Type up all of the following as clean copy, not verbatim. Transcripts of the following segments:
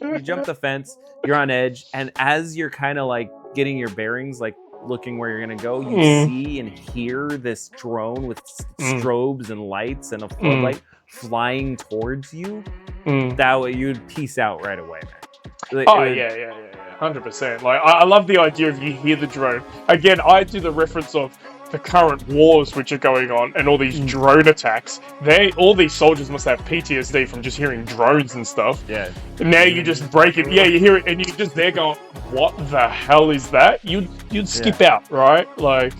you jump the fence, you're on edge, and as you're kind of like getting your bearings, like looking where you're gonna go, you see and hear this drone with strobes and lights and a floodlight flying towards you. That way you'd peace out right away, man. Yeah, 100%. Like, I love the idea of you hear the drone. Again, I do the reference of the current wars which are going on and all these drone attacks. All these soldiers must have PTSD from just hearing drones and stuff. Yeah. And now you just break it. Yeah, you hear it and you're just there going, what the hell is that? You'd skip out, right? Like,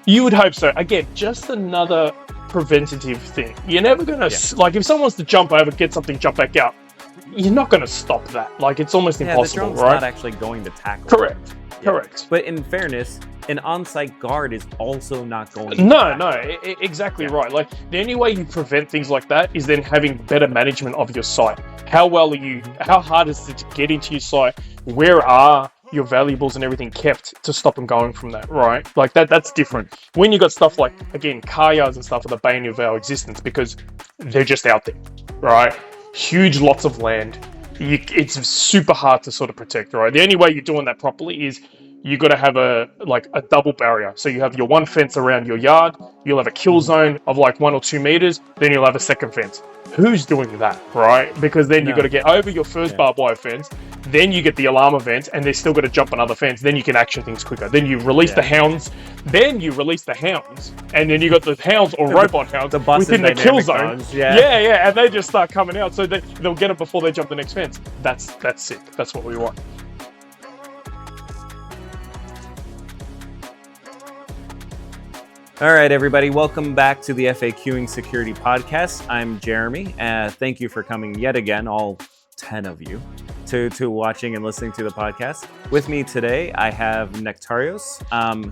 you would hope so. Again, just another preventative thing. You're never going to, like, if someone wants to jump over, get something, jump back out, you're not going to stop that. Like, it's almost impossible, the drone's right? not actually going to tackle. Correct. But in fairness, an on-site guard is also not going to exactly right. Like, the only way you prevent things like that is then having better management of your site. How hard is it to get into your site? Where are your valuables and everything kept to stop them going from that, right? Like, that's different. When you got stuff like, again, car yards and stuff are the bane of our existence because they're just out there, right? Huge lots of land. It's super hard to sort of protect, right? The only way you're doing that properly is you got to have a double barrier. So you have your one fence around your yard, you'll have a kill zone of like 1 or 2 meters, then you'll have a second fence. Who's doing that, right? Because then you've got to get over your first barbed wire fence, then you get the alarm event, and they're still got to jump another fence, then you can action things quicker. Then you release the hounds, and then you got the hounds or robot hounds within the kill zone. And they just start coming out, so they'll get it before they jump the next fence. That's sick. That's what we want. All right, everybody. Welcome back to the FAQing Security Podcast. I'm Jeremy. Thank you for coming yet again, all 10 of you, to watching and listening to the podcast. With me today, I have Nektarios,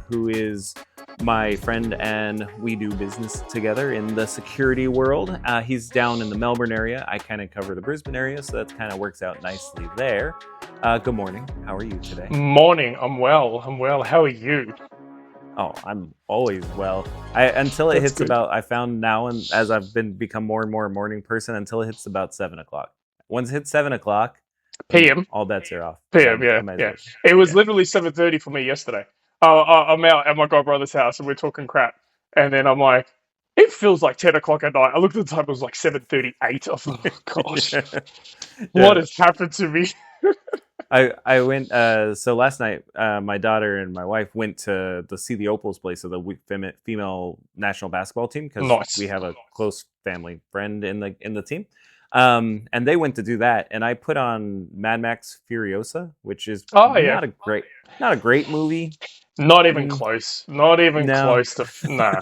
who is my friend, and we do business together in the security world. He's down in the Melbourne area. I kind of cover the Brisbane area, so that kind of works out nicely there. Good morning. How are you today? Morning. I'm well. How are you? Oh, I'm always well. Until it hits about, I found now, and as I've become more and more a morning person, until it hits about 7 o'clock. Once it hits 7 o'clock PM, all bets are off. PM, yeah. It was literally 7:30 for me yesterday. I'm out at my godbrother's house and we're talking crap, and then I'm like, it feels like 10 o'clock at night. I looked at the time; it was like 7:38. I was like, gosh, what has happened to me? I went, so last night, my daughter and my wife went to see the Opals play, so the female national basketball team, because we have a close family friend in the team. And they went to do that, and I put on Mad Max Furiosa, which is not a great movie. Not even close. Not even close to. Nah.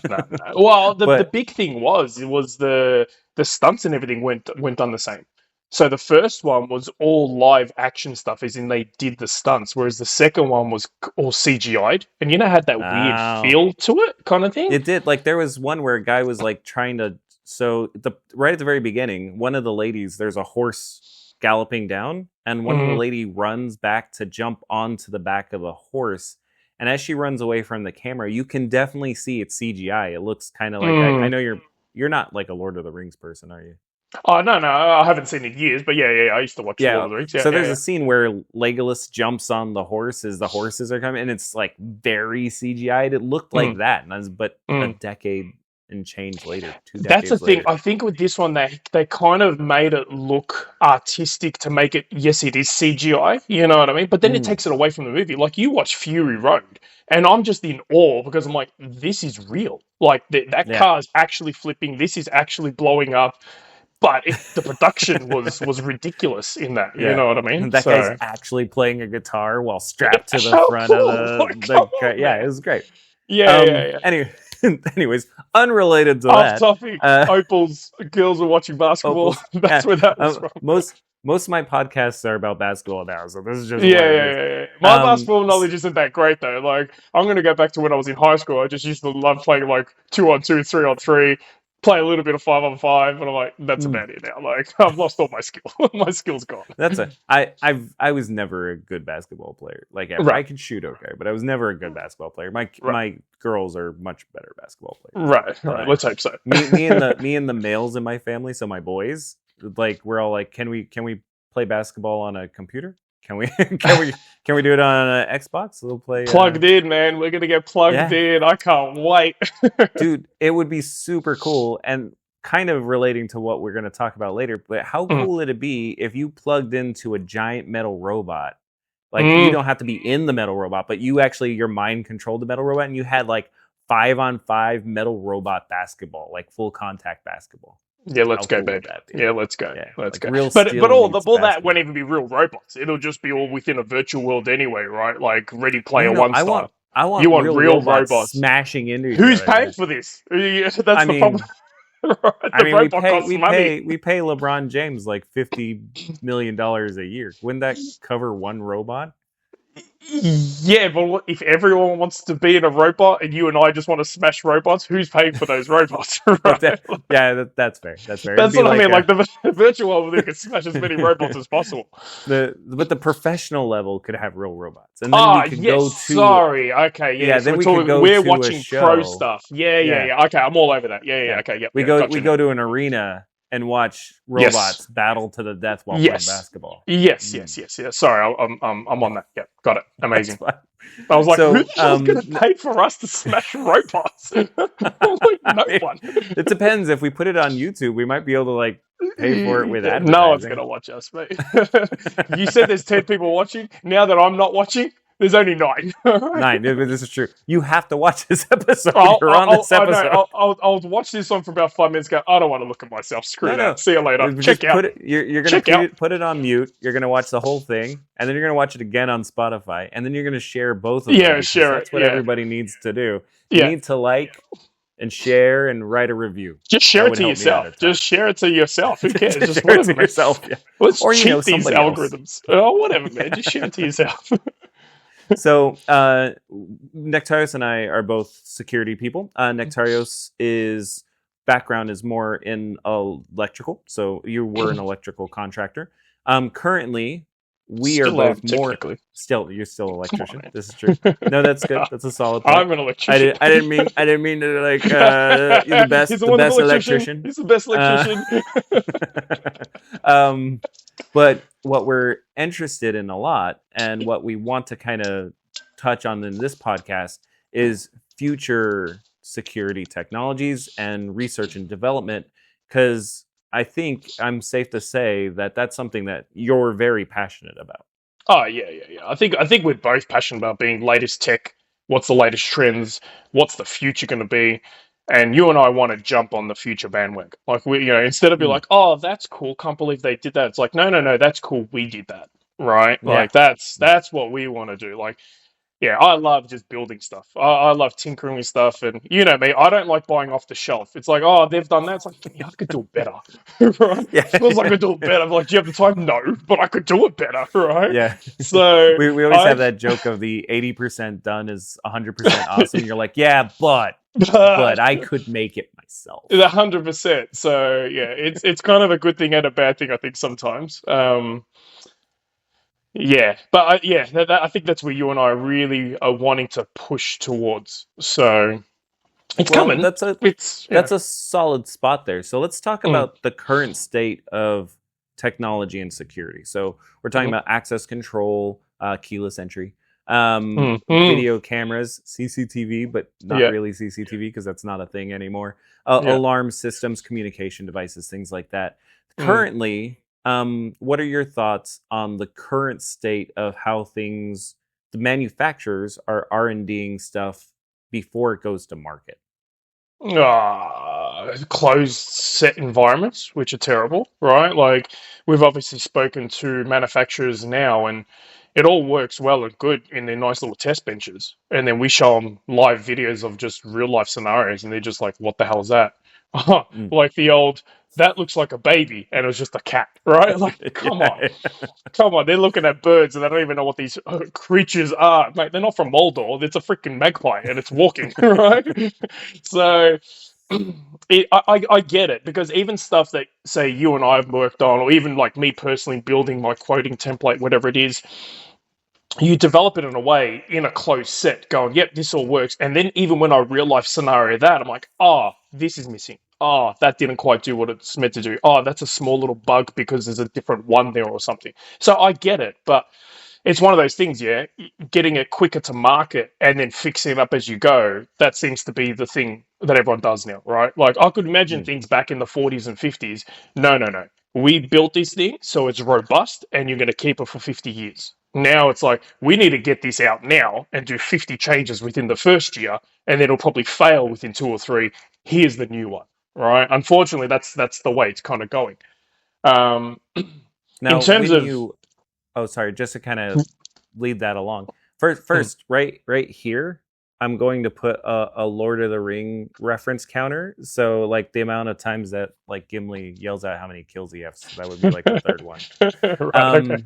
Well, the big thing was the stunts and everything went on the same. So the first one was all live action stuff, as in they did the stunts, whereas the second one was all CGI'd, and had that weird feel to it, kind of thing. It did. Like, there was one where a guy was like trying to. So right at the very beginning, one of the ladies, there's a horse galloping down, and one of the lady runs back to jump onto the back of the horse. And as she runs away from the camera, you can definitely see it's CGI. It looks kind of like I know you're not like a Lord of the Rings person, are you? Oh, no, I haven't seen it in years, but yeah, I used to watch Lord of the Rings. So there's a scene where Legolas jumps on the horse as the horses are coming, and it's like very CGI'd. It looked like that, but a decade and change later. 2 decades That's the thing. later. I think with this one, they kind of made it look artistic to make it, yes, it is CGI, you know what I mean? But then it takes it away from the movie. Like, you watch Fury Road, and I'm just in awe because I'm like, this is real. Like, that car is actually flipping. This is actually blowing up. But the production was ridiculous in that. You know what I mean? That guy's actually playing a guitar while strapped to the front of the car. Yeah, it was great. Yeah. Anyways, unrelated to Off that. topic. Opals, girls are watching basketball. That's where that was from. Most of my podcasts are about basketball now, so this is just yeah. My basketball knowledge isn't that great though. Like, I'm gonna go back to when I was in high school. I just used to love playing like 2-on-2, 3-on-3. Play a little bit of 5-on-5, and I'm like, that's about it now. Like, I've lost all my skill. My skill's gone. I was never a good basketball player. Like, ever. Right. I could shoot okay, but I was never a good basketball player. My girls are much better basketball players. Right. Let's hope so. me and the males in my family, so my boys, like, we're all like, can we play basketball on a computer? Can we can we do it on an Xbox? We'll play Plugged in, man. We're gonna get plugged in. I can't wait. Dude, it would be super cool, and kind of relating to what we're going to talk about later, but how cool would it be if you plugged into a giant metal robot? Like, you don't have to be in the metal robot, but you actually, your mind controlled the metal robot, and you had like 5-on-5 metal robot basketball, like full contact basketball. Yeah, let's go, baby. Yeah, let's go. Yeah, let's like go. But all that won't even be real robots. It'll just be all within a virtual world anyway, right? Like Ready Player One style. You want real robots smashing into each Who's other. paying for this? That's the problem. Right? We pay LeBron James like $50 million a year. Wouldn't that cover one robot? Yeah, but if everyone wants to be in a robot and you and I just want to smash robots, who's paying for those robots? Right? That's fair. That's fair. That's what I mean. Like the virtual world, we can smash as many robots as possible. But the professional level could have real robots, and then we could go to. Sorry. Okay. Yeah. Then we're watching pro stuff. Yeah. Okay, I'm all over that. Yeah. Okay. Yeah. We go to an arena and watch robots battle to the death while playing basketball. Yes. Sorry, I'm on that. Yeah, got it. Amazing. I was like, who's going to pay for us to smash robots? I'm like, no one. It depends. If we put it on YouTube, we might be able to like pay for it with advertising. No one's going to watch us, mate. You said there's 10 people watching. Now that I'm not watching, there's only 9. 9. This is true. You have to watch this episode. You're on this episode. I'll watch this one for about 5 minutes. Go, I don't want to look at myself. Screw that. See you later. Check out. You're going to put it on mute. You're going to watch the whole thing, and then you're going to watch it again on Spotify, and then you're going to share both of them. Yeah, share it. That's what everybody needs to do. You need to like and share and write a review. Just share it to yourself. Just share it to yourself. Who cares? Just share it to yourself. Yeah. Let's cheat these algorithms. Oh, whatever, man. Just share it to yourself. So, Nektarios and I are both security people. Nektarios' background is more in electrical, so you were an electrical contractor. Currently, we are both more. You're still an electrician. This is true. No, that's good. That's a solid point. I'm an electrician. I didn't mean to like you're the best electrician. He's the best electrician. But what we're interested in a lot, and what we want to kind of touch on in this podcast, is future security technologies and research and development, because I think I'm safe to say that that's something that you're very passionate about. Oh, yeah. I think we're both passionate about being latest tech, what's the latest trends, what's the future going to be. And you and I want to jump on the future bandwagon. Like, instead of being like, oh, that's cool, can't believe they did that. It's like, no, that's cool, we did that, right? Yeah. Like, that's what we want to do. Like, yeah, I love just building stuff. I love tinkering with stuff. And you know me, I don't like buying off the shelf. It's like, oh, they've done that. It's like, yeah, I could do it better. Right? Yeah. It feels like I could do it better. I'm like, do you have the time? No, but I could do it better, right? Yeah. So we always have that joke of the 80% done is 100% awesome. You're like, yeah, but I could make it myself. 100%. So yeah, it's kind of a good thing and a bad thing, I think, sometimes. Yeah, but I think that's where you and I really are wanting to push towards. So it's coming. That's a solid spot there. So let's talk about the current state of technology and security. So we're talking about access control, keyless entry, video cameras, CCTV, but not really CCTV because that's not a thing anymore. Alarm systems, communication devices, things like that. Currently, what are your thoughts on the current state of how the manufacturers are R&Ding stuff before it goes to market? Closed set environments, which are terrible, right? Like, we've obviously spoken to manufacturers now, and it all works well and good in their nice little test benches. And then we show them live videos of just real life scenarios, and they're just like, what the hell is that? Like the old, that looks like a baby, and it was just a cat, right? Like, come on. They're looking at birds, and they don't even know what these creatures are. Mate, they're not from Moldor. It's a freaking magpie, and it's walking, right? So I get it, because even stuff that, say, you and I have worked on, or even like me personally building my quoting template, whatever it is, you develop it in a way, in a closed set, going, yep, this all works. And then even when I real life scenario that, I'm like, oh, this is missing. oh, that didn't quite do what it's meant to do. Oh, that's a small little bug because there's a different one there or something. So I get it, but it's one of those things, yeah. Getting it quicker to market and then fixing it up as you go, that seems to be the thing that everyone does now, right? Like, I could imagine things back in the 40s and 50s. No, no, no. We built this thing so it's robust and you're going to keep it for 50 years. Now it's like, we need to get this out now and do 50 changes within the first year, and then it'll probably fail within 2 or 3. Here's the new one, right? Unfortunately, that's the way it's kind of going. Now, in terms of oh, sorry, just to kind of lead that along. First, right here, I'm going to put a Lord of the Ring reference counter. So, like, the amount of times that, like, Gimli yells out how many kills he has, that would be like the third one. Right,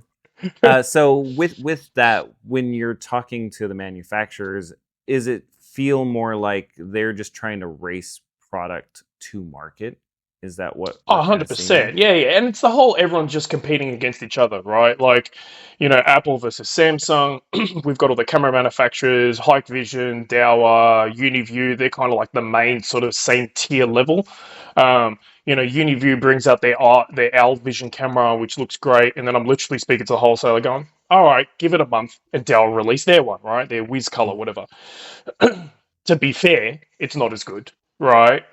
okay. So with that, when you're talking to the manufacturers, is it feel more like they're just trying to race product to market? Is that what? Oh, 100%. Yeah, yeah. And it's the whole everyone's just competing against each other, right? Like, Apple versus Samsung. We've got all the camera manufacturers, Hikvision, Dahua, Uniview. They're kind of like the main sort of same tier level. Uniview brings out their Owl Vision camera, which looks great. And then I'm literally speaking to the wholesaler going, all right, give it a month and Dahua release their one, right? Their Whiz Color, whatever. To be fair, it's not as good, right?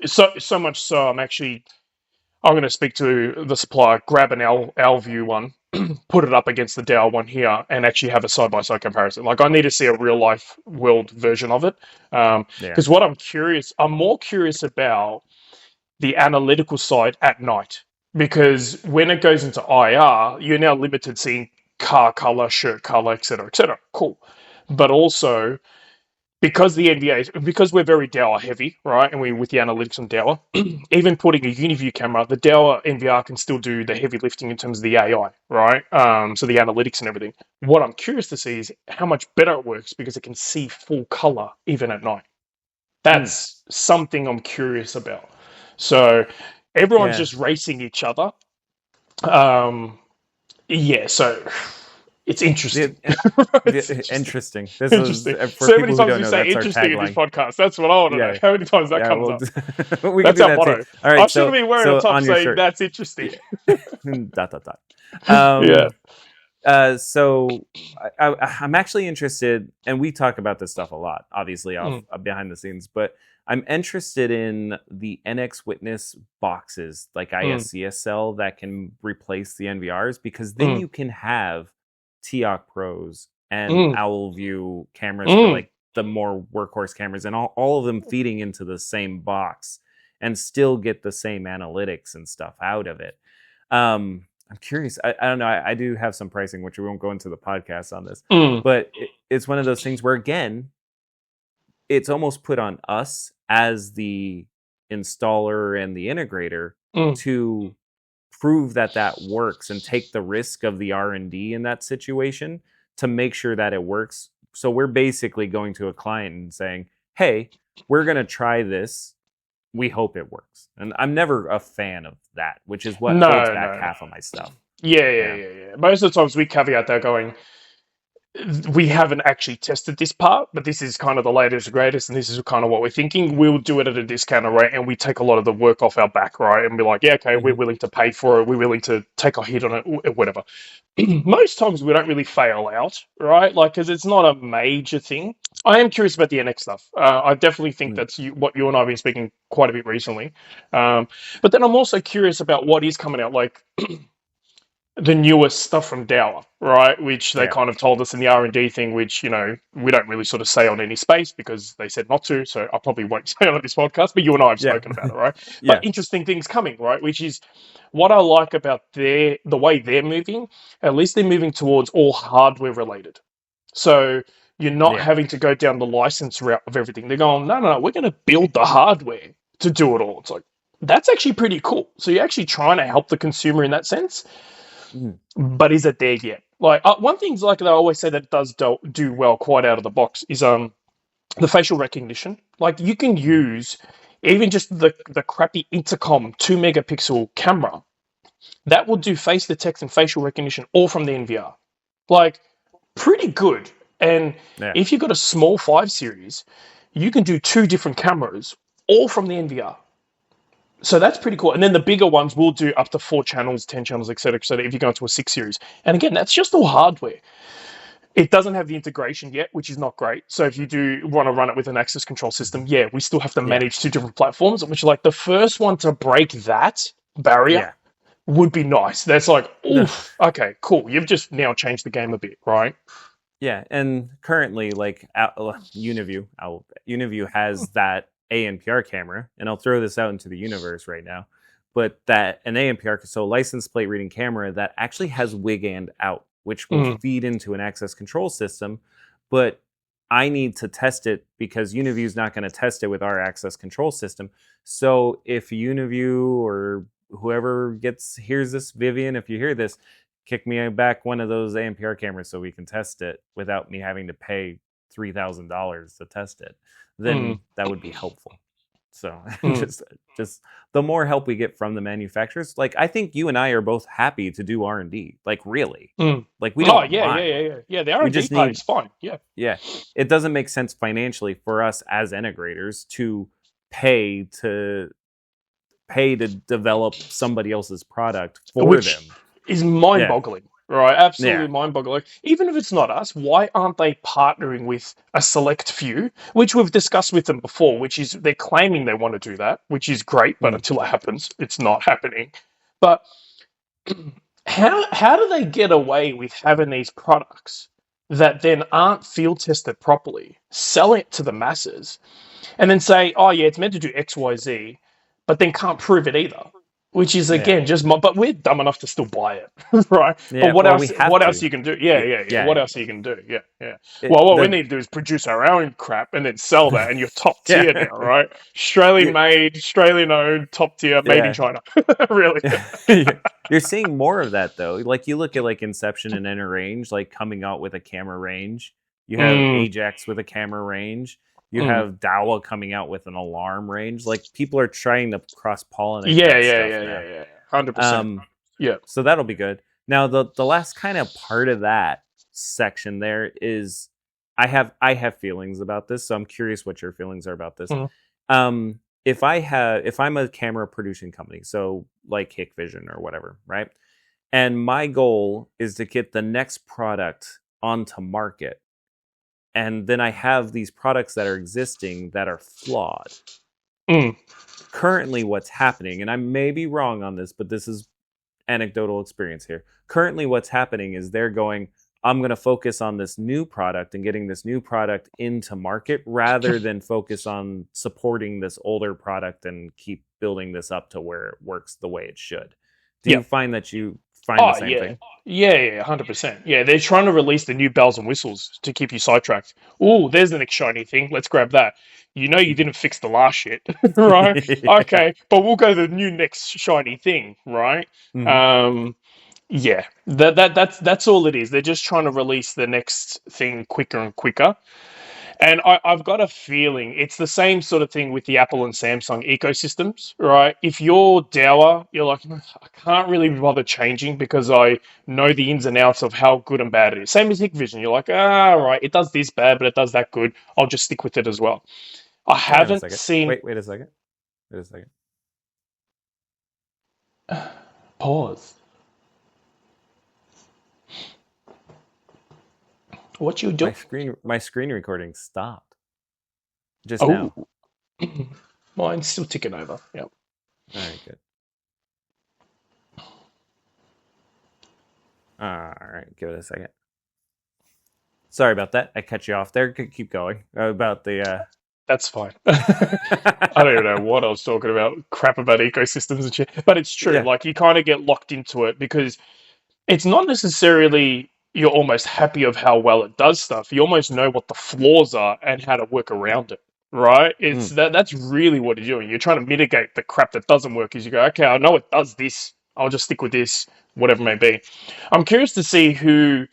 So much so I'm going to speak to the supplier, grab an Alview one, put it up against the Dahua one here, and actually have a side-by-side comparison. Like, I need to see a real-life world version of it. Because what I'm more curious about the analytical side at night. Because when it goes into IR, you're now limited seeing car color, shirt color, etc., etc. Cool. But also, because we're very Dahua heavy, right? And we're with the analytics on Dahua, even putting a Uniview camera, the Dahua NVR can still do the heavy lifting in terms of the AI, right? So the analytics and everything. What I'm curious to see is how much better it works because it can see full color even at night. That's something I'm curious about. So everyone's just racing each other. So it's interesting. Interesting. This interesting. is for so people many who times don't we know, say that's interesting in our this tagline. podcast. That's what I want to know. How many times that comes up? We that's our motto. Too. All right, I shouldn't be wearing a top saying that's interesting. So I'm actually interested, and we talk about this stuff a lot, obviously, behind the scenes, but I'm interested in the NX Witness boxes, like ISCSL, that can replace the NVRs, because then you can have TIOC Pros and OwlView cameras for like the more workhorse cameras, and all of them feeding into the same box and still get the same analytics and stuff out of it. I'm curious. I don't know. I do have some pricing, which we won't go into the podcast on this, but it's one of those things where, again, it's almost put on us as the installer and the integrator to prove that works and take the risk of the R&D in that situation to make sure that it works. So we're basically going to a client and saying, hey, we're going to try this. We hope it works. And I'm never a fan of that, which is what holds back half of my stuff. Yeah. Most of the times we caveat that going, we haven't actually tested this part, but this is kind of the latest and greatest, and this is kind of what we're thinking. We'll do it at a discounted rate, and we take a lot of the work off our back, right? And be like, yeah, okay, we're willing to pay for it. We're willing to take a hit on it, whatever. Most times we don't really fail out, right? Like, because it's not a major thing. I am curious about the NX stuff. I definitely think that's what you and I have been speaking quite a bit recently. But then I'm also curious about what is coming out, like the newest stuff from Dahua, right? Which they kind of told us in the R&D thing, which, we don't really sort of say on any space because they said not to, so I probably won't say on this podcast, but you and I have spoken about it, right? But interesting things coming, right? Which is what I like about the way they're moving. At least they're moving towards all hardware related. So you're not having to go down the license route of everything. They're going, no, we're going to build the hardware to do it all. It's like, that's actually pretty cool. So you're actually trying to help the consumer in that sense. But is it there yet? Like, one thing like they always say that does do well quite out of the box is the facial recognition. Like, you can use even just the crappy intercom 2 megapixel camera that will do face detect and facial recognition all from the NVR. Like, pretty good. And if you've got a small 5 series, you can do 2 different cameras all from the NVR. So that's pretty cool. And then the bigger ones will do up to 4 channels, 10 channels, etc., etc. If you go into a 6 series. And again, that's just all hardware. It doesn't have the integration yet, which is not great. So if you do want to run it with an access control system, yeah, we still have to manage 2 different platforms, which like the first one to break that barrier would be nice. That's like, oof, okay, cool. You've just now changed the game a bit, right? Yeah, and currently, like Uniview has that ANPR camera, and I'll throw this out into the universe right now. But that an ANPR, so license plate reading camera that actually has WIG and out, which will feed into an access control system. But I need to test it because Uniview is not going to test it with our access control system. So if Uniview or whoever hears this, Vivian, if you hear this, kick me back one of those ANPR cameras so we can test it without me having to pay $3,000 to test it. Then that would be helpful. So just the more help we get from the manufacturers, like I think you and I are both happy to do R&D. Like really, like we don't. Oh yeah, mind. Yeah. The R&D part is fine. Yeah. It doesn't make sense financially for us as integrators to pay to develop somebody else's product for them. Is mind-boggling, right? Absolutely mind-boggling. Even if it's not us, why aren't they partnering with a select few, which we've discussed with them before, which is they're claiming they want to do that, which is great, but until it happens, it's not happening. But how do they get away with having these products that then aren't field tested properly, sell it to the masses, and then say, oh yeah, it's meant to do X, Y, Z, but then can't prove it either? Which is again but we're dumb enough to still buy it, right? Yeah, but what else you can do? Yeah. What else you can do? Yeah. What we need to do is produce our own crap and then sell that, and you're top tier now, right? Australian made, Australian owned, top tier, made in China. Really. You're seeing more of that though. Like you look at like Inception and Inner Range, like coming out with a camera range. You have Ajax with a camera range. You have Dawa coming out with an alarm range. Like people are trying to cross-pollinate. Yeah. 100%. Yeah. So that'll be good. Now the last kind of part of that section there is I have feelings about this, so I'm curious what your feelings are about this. If I'm a camera producing company, so like Hikvision or whatever, right? And my goal is to get the next product onto market. And then I have these products that are existing that are flawed. Currently, what's happening, and I may be wrong on this, but this is anecdotal experience here. Currently, what's happening is they're going, I'm going to focus on this new product and getting this new product into market rather than focus on supporting this older product and keep building this up to where it works the way it should. Do you find that you find the same thing? Yeah, 100%. Yeah, they're trying to release the new bells and whistles to keep you sidetracked. Oh, there's the next shiny thing. Let's grab that. You know you didn't fix the last shit, right? Okay, but we'll go to the new next shiny thing, right? Yeah, that's all it is. They're just trying to release the next thing quicker and quicker. And I've got a feeling it's the same sort of thing with the Apple and Samsung ecosystems, right? If you're Dower, you're like, I can't really bother changing because I know the ins and outs of how good and bad it is. Same as Hikvision. You're like, right, it does this bad, but it does that good. I'll just stick with it as well. I haven't seen... Wait a second. Pause. What you do? My screen recording stopped just now. Mine's still ticking over. Yep. All right, good. All right, give it a second. Sorry about that. I cut you off there. Keep going about the. That's fine. I don't even know what I was talking about. Crap about ecosystems and shit. But it's true. Like you kind of get locked into it because it's not necessarily you're almost happy of how well it does stuff. You almost know what the flaws are and how to work around it, right? It's that's really what you're doing. You're trying to mitigate the crap that doesn't work. Is you go, okay, I know it does this. I'll just stick with this, whatever it may be. I'm curious to see who's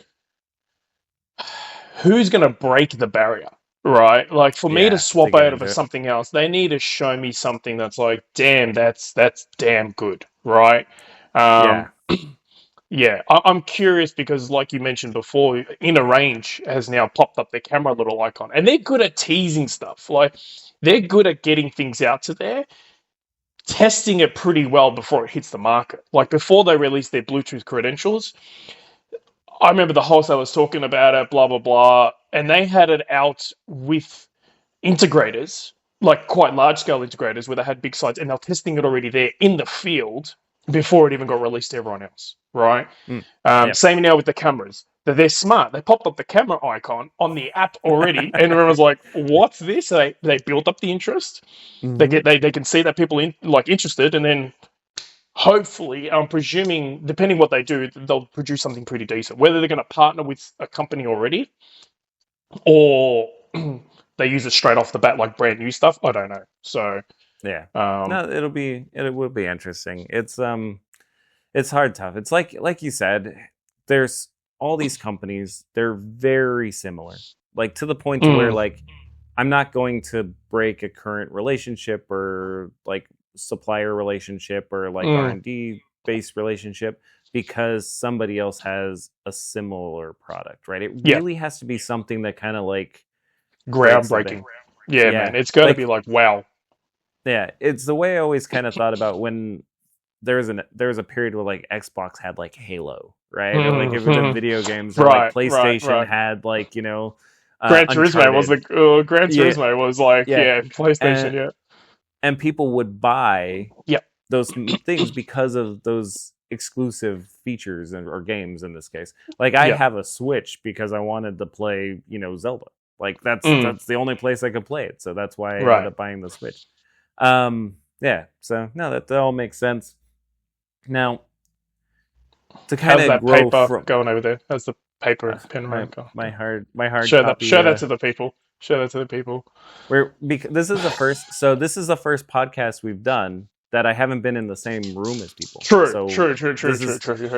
going to break the barrier, right? Like for me to swap over to something else, they need to show me something that's like, damn, that's damn good, right? Yeah, I'm curious because, like you mentioned before, Inner Range has now popped up their camera little icon, and they're good at teasing stuff. Like they're good at getting things out to there testing it pretty well before it hits the market. Like before they release their Bluetooth credentials, I remember the wholesalers talking about it, blah, blah, blah, and they had it out with integrators, like quite large scale integrators where they had big sites and they're testing it already there in the field before it even got released to everyone else, right? Same now with the cameras. They're smart. They popped up the camera icon on the app already, and everyone's like, "What's this?" They built up the interest. They can see that people interested, and then hopefully, I'm presuming, depending what they do, they'll produce something pretty decent. Whether they're going to partner with a company already, or they use it straight off the bat like brand new stuff, I don't know. So yeah, no, it will be interesting. It's hard tough. It's like you said, there's all these companies. They're very similar, like to the point to where like I'm not going to break a current relationship or like supplier relationship or like R&D based relationship because somebody else has a similar product, right? It really has to be something that kind of like groundbreaking. Yeah, man, it's got to be like wow. Yeah, it's the way I always kind of thought about when there was a period where like Xbox had like Halo, right? Or like if it was video games, or like PlayStation had like Gran Turismo was like PlayStation, yeah. And people would buy those things because of those exclusive features or games in this case. Like I have a Switch because I wanted to play, Zelda. Like that's the only place I could play it. So that's why I ended up buying the Switch. Yeah. So no, that all makes sense. Now, to kind of grow paper going over there? How's the paper pen my hard show copy, that to the people. Show that to the people. This is the first podcast we've done that I haven't been in the same room as people. True.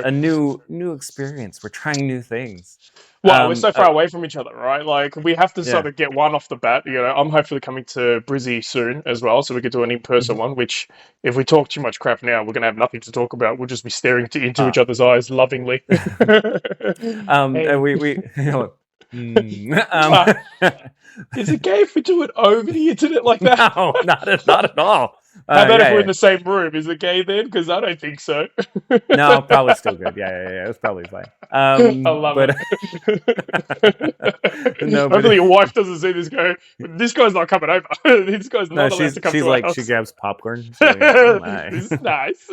A new experience. We're trying new things. Well, we're so far away from each other, right? Like we have to sort of get one off the bat. I'm hopefully coming to Brizzy soon as well, so we could do an in-person one. Which, if we talk too much crap now, we're gonna have nothing to talk about. We'll just be staring into each other's eyes lovingly. And we is it gay if we do it over the internet like that? No, not at all. How about if we're in the same room? Is it gay then? Because I don't think so. No, probably still good. Yeah. It's probably fine. I love it. No, hopefully your wife doesn't see this go. This guy's not coming over. This guy's not allowed to come to our house. She grabs popcorn. Like, oh, nice. This is nice.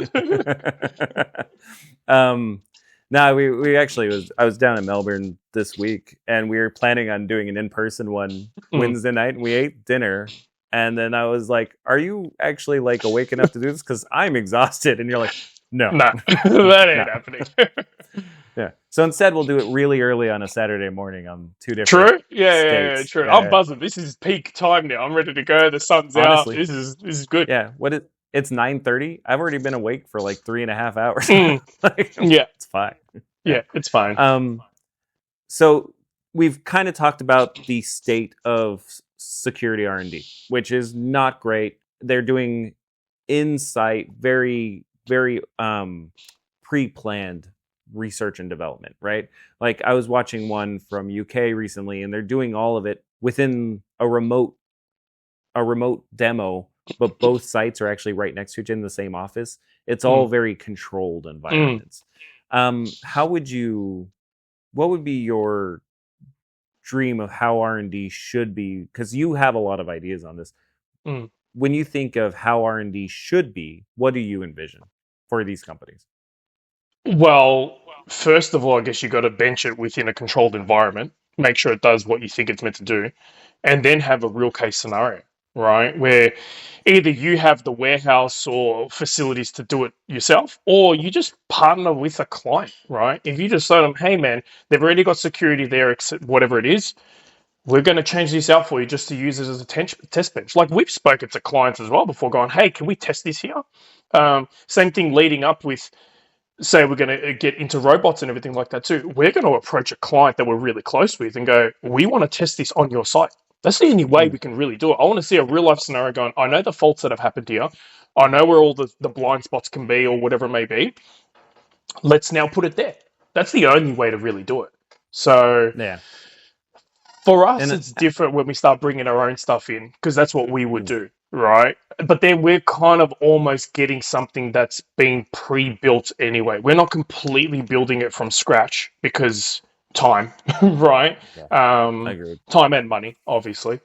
No, we actually I was down in Melbourne this week, and we were planning on doing an in-person one Wednesday night, and we ate dinner. And then I was like, "Are you actually like awake enough to do this? Because I'm exhausted." And you're like, "No, that ain't happening." Yeah. So instead, we'll do it really early on a Saturday morning on 2 different. True. Yeah. True. Yeah. I'm buzzing. This is peak time now. I'm ready to go. The sun's honestly out. This is good. Yeah. It's 9:30. I've already been awake for like 3.5 hours. It's fine. Yeah, it's fine. So we've kind of talked about the state of security R&D, which is not great. They're doing insight, very, very pre-planned research and development, right? Like I was watching one from UK recently, and they're doing all of it within a remote demo, but both sites are actually right next to each other in the same office. It's all very controlled environments. What would be your dream of how R&D should be? Because you have a lot of ideas on this. When you think of how R&D should be, what do you envision for these companies? Well, first of all, I guess you got to bench it within a controlled environment, make sure it does what you think it's meant to do, and then have a real case scenario, right? Where either you have the warehouse or facilities to do it yourself, or you just partner with a client, right? If you just tell them, hey man, they've already got security there, whatever it is, we're going to change this out for you just to use it as a test bench. Like we've spoken to clients as well before going, hey, can we test this here? Same thing leading up with, say we're going to get into robots and everything like that too. We're going to approach a client that we're really close with and go, we want to test this on your site. That's the only way we can really do it. I want to see a real life scenario going, I know the faults that have happened here. I know where all the blind spots can be or whatever it may be. Let's now put it there. That's the only way to really do it. So for us, it's different when we start bringing our own stuff in, because that's what we would do. right? But then we're kind of almost getting something that's been pre-built anyway. We're not completely building it from scratch because time, right? Yeah, Um, agreed. time and money, obviously.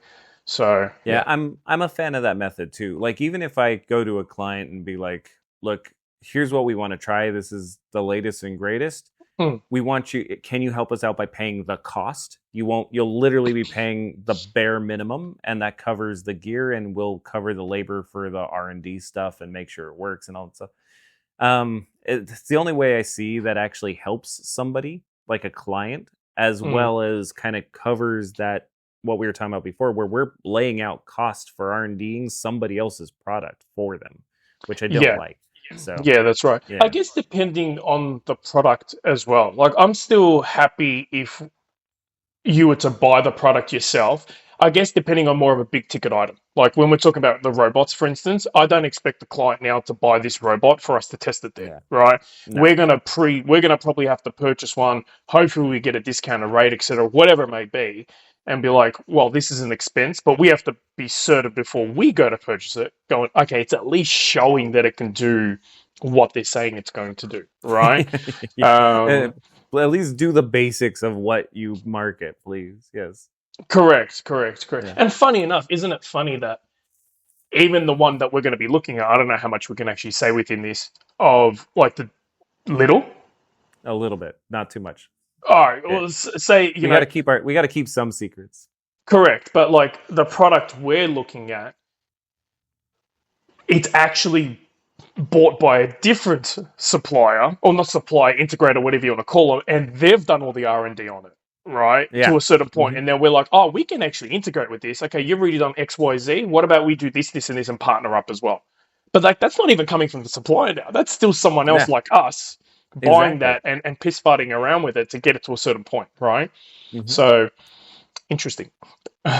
So Yeah, yeah. I'm a fan of that method too. Like even if I go to a client and be like, "Look, here's what we want to try. This is the latest and greatest. Mm, We want you, can you help us out by paying the cost? You'll literally be paying the bare minimum, and that covers the gear, and we'll cover the labor for the R&D stuff and make sure it works and all that stuff." It's the only way I see that actually helps somebody, like a client, as mm. well as kind of covers that, what we were talking about before, where we're laying out cost for R&Ding somebody else's product for them, which I don't Yeah. like. So Yeah, that's right. I yeah, guess depending on the product as well. Like, I'm still happy if you were to buy the product yourself. I guess depending on more of a big ticket item. Like when we're talking about the robots, for instance, I don't expect the client now to buy this robot for us to test it there, yeah, right? no, We're gonna probably have to purchase one. Hopefully, we get a discounted rate, etc., whatever it may be, and be like, well, this is an expense, but we have to be certain before we go to purchase it. Going, okay, it's at least showing that it can do what they're saying it's going to do, right? yeah. Um, Well, at least do the basics of what you market, please. Yes. correct. Yeah. And funny enough, isn't it funny that even the one that we're going to be looking at, I don't know how much we can actually say within this of like the little. A little bit, not too much. All right, Yeah. well, say We got to keep some secrets. correct, but like the product we're looking at, it's actually bought by a different supplier, or not supplier, integrator, whatever you want to call it, and they've done all the R&D on it, right? Yeah. To a certain point. Hmm. And then we're like, oh, we can actually integrate with this. Okay, you've already done X, Y, Z. What about we do this, and this, and partner up as well? But like, that's not even coming from the supplier now. That's still someone else Yeah, like us buying exactly. that and piss farting around with it to get it to a certain point, right? Hmm. So interesting.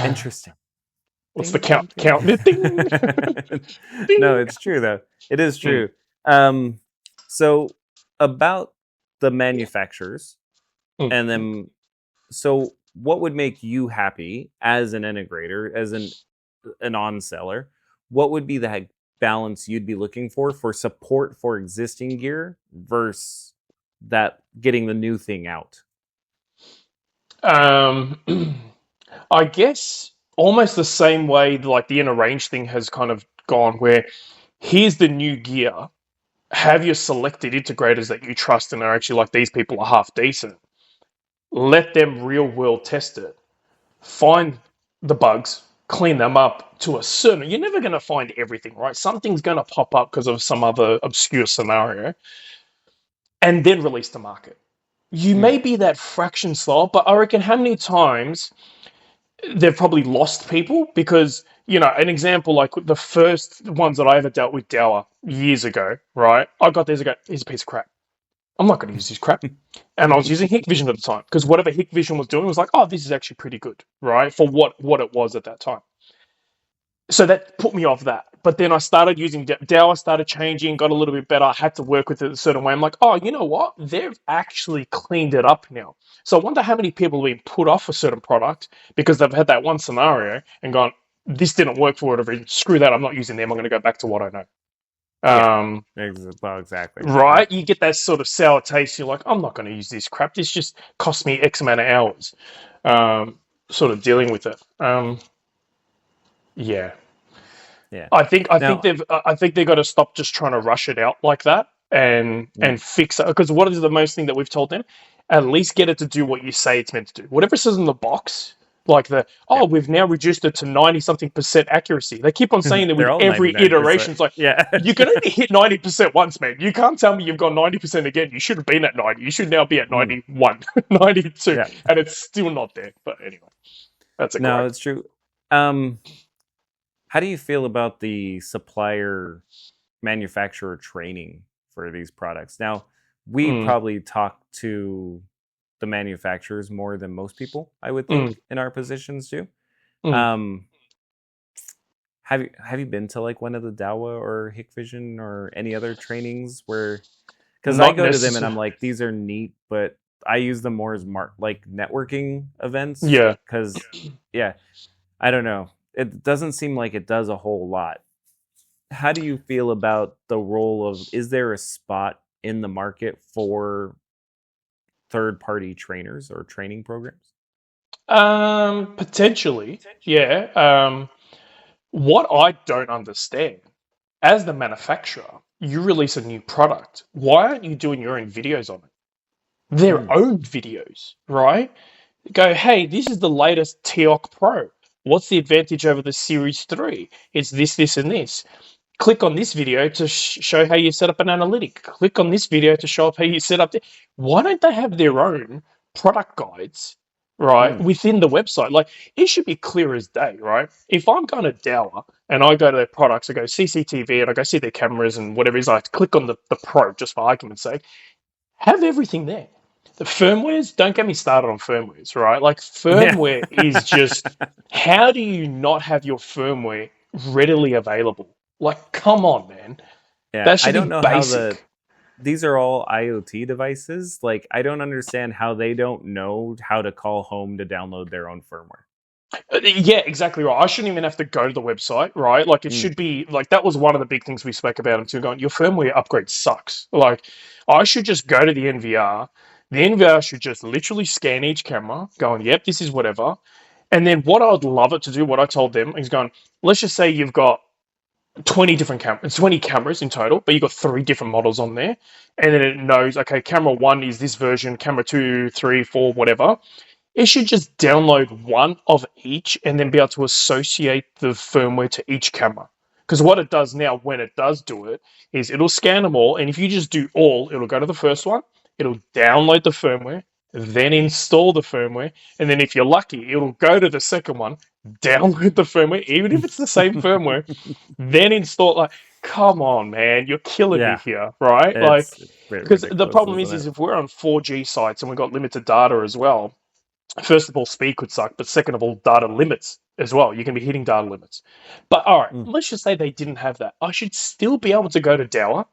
Interesting. What's the Ding, ding, count? ding. Count. Ding, No, ding. it's true though. It is Mm, true. So about the manufacturers, mm. and then so what would make you happy as an integrator, as an on seller? What would be the balance you'd be looking for support for existing gear versus that getting the new thing out? Um, I guess almost the same way like the inner range thing has kind of gone, where here's the new gear, have your selected integrators that you trust and are actually like, these people are half decent. Let them real world test it, find the bugs, clean them up to a certain. You're never going to find everything, right? Something's going to pop up because of some other obscure scenario, and then release to market. You Hmm. may be that fraction slow, but I reckon how many times they've probably lost people because, an example like the first ones that I ever dealt with Dower years ago, right? I got these, I go, here's a piece of crap. I'm not going to use this crap. And I was using Hikvision at the time because whatever Hikvision was doing was like, oh, this is actually pretty good, right? For what it was at that time. So that put me off that. But then I started using Dower, started changing, got a little bit better. I had to work with it a certain way. I'm like, oh, you know what? They've actually cleaned it up now. So I wonder how many people have been put off a certain product because they've had that one scenario and gone, this didn't work for whatever reason. Screw that. I'm not using them. I'm going to go back to what I know. Yeah. Um, Well, exactly. Yeah. right? You get that sort of sour taste. You're like, I'm not going to use this crap. This just cost me X amount of hours. Sort of dealing with it. Yeah. Yeah. I think Now, they've got to stop just trying to rush it out like that and mm, fix it. Because what is the most thing that we've told them? At least get it to do what you say it's meant to do. Whatever it says in the box, like yeah. we've now reduced it to 90 something percent accuracy. They keep on saying that with They're all every 99%. iteration. It's like, Yeah. you can only hit 90% once, man. You can't tell me you've got 90% again. You should have been at 90. You should now be at Mm, 91, 92, yeah. and it's still not there. But anyway, that's a No, gripe. it's true. Um, how do you feel about the supplier manufacturer training for these products? Now, we Mm, probably talk to the manufacturers more than most people, I would mm, think, in our positions too. mm. Um, have you been to like one of the Dawa or Hikvision or any other trainings where? Because I Not go to them and necessary. I'm like, these are neat, but I use them more as like networking events. Yeah. Because yeah, I don't know. it doesn't seem like it does a whole lot. How do you feel about the role of, is there a spot in the market for third-party trainers or training programs? Potentially, yeah. What I don't understand, as the manufacturer, you release a new product. Why aren't you doing your own videos on it? Their own videos, right? Go, hey, this is the latest TOC Pro. What's the advantage over the Series 3? It's this, this, and this. Click on this video to show how you set up an analytic. Click on this video to show up how you set up. Why don't they have their own product guides, right, within the website? Like, it should be clear as day, right? If I'm going to Dower and I go to their products, I go CCTV and I go see their cameras and whatever it is, I click on the Pro, just for argument's sake, have everything there. The firmwares, don't get me started on firmwares, right? Like, firmware is just, how do you not have your firmware readily available? Like, come on, man. Yeah, That should I don't be know basic. these are all IoT devices. Like, I don't understand how they don't know how to call home to download their own firmware. Yeah, exactly right. I shouldn't even have to go to the website, right? Like, it should be like, that was one of the big things we spoke about until going, your firmware upgrade sucks. Like, I should just go to the NVR. The NVR should just literally scan each camera, going, yep, this is whatever. And then what I'd love it to do, what I told them, is going, let's just say you've got 20 different cameras, 20 cameras in total, but you've got 3 different models on there. And then it knows, okay, camera 1 is this version, camera 2, 3, 4, whatever. It should just download one of each and then be able to associate the firmware to each camera. Because what it does now, when it does do it, is it'll scan them all. And if you just do all, it'll go to the first one, it'll download the firmware, then install the firmware. And then if you're lucky, it'll go to the second one, download the firmware, even if it's the same firmware, then install. Like, come on, man, you're killing me here, right? Like, It's because the problem isn't is it? if we're on 4G sites and we've got limited data as well, first of all, speed could suck, but second of all, data limits as well. You can be hitting data limits. But all right, let's just say they didn't have that. I should still be able to go to Dower,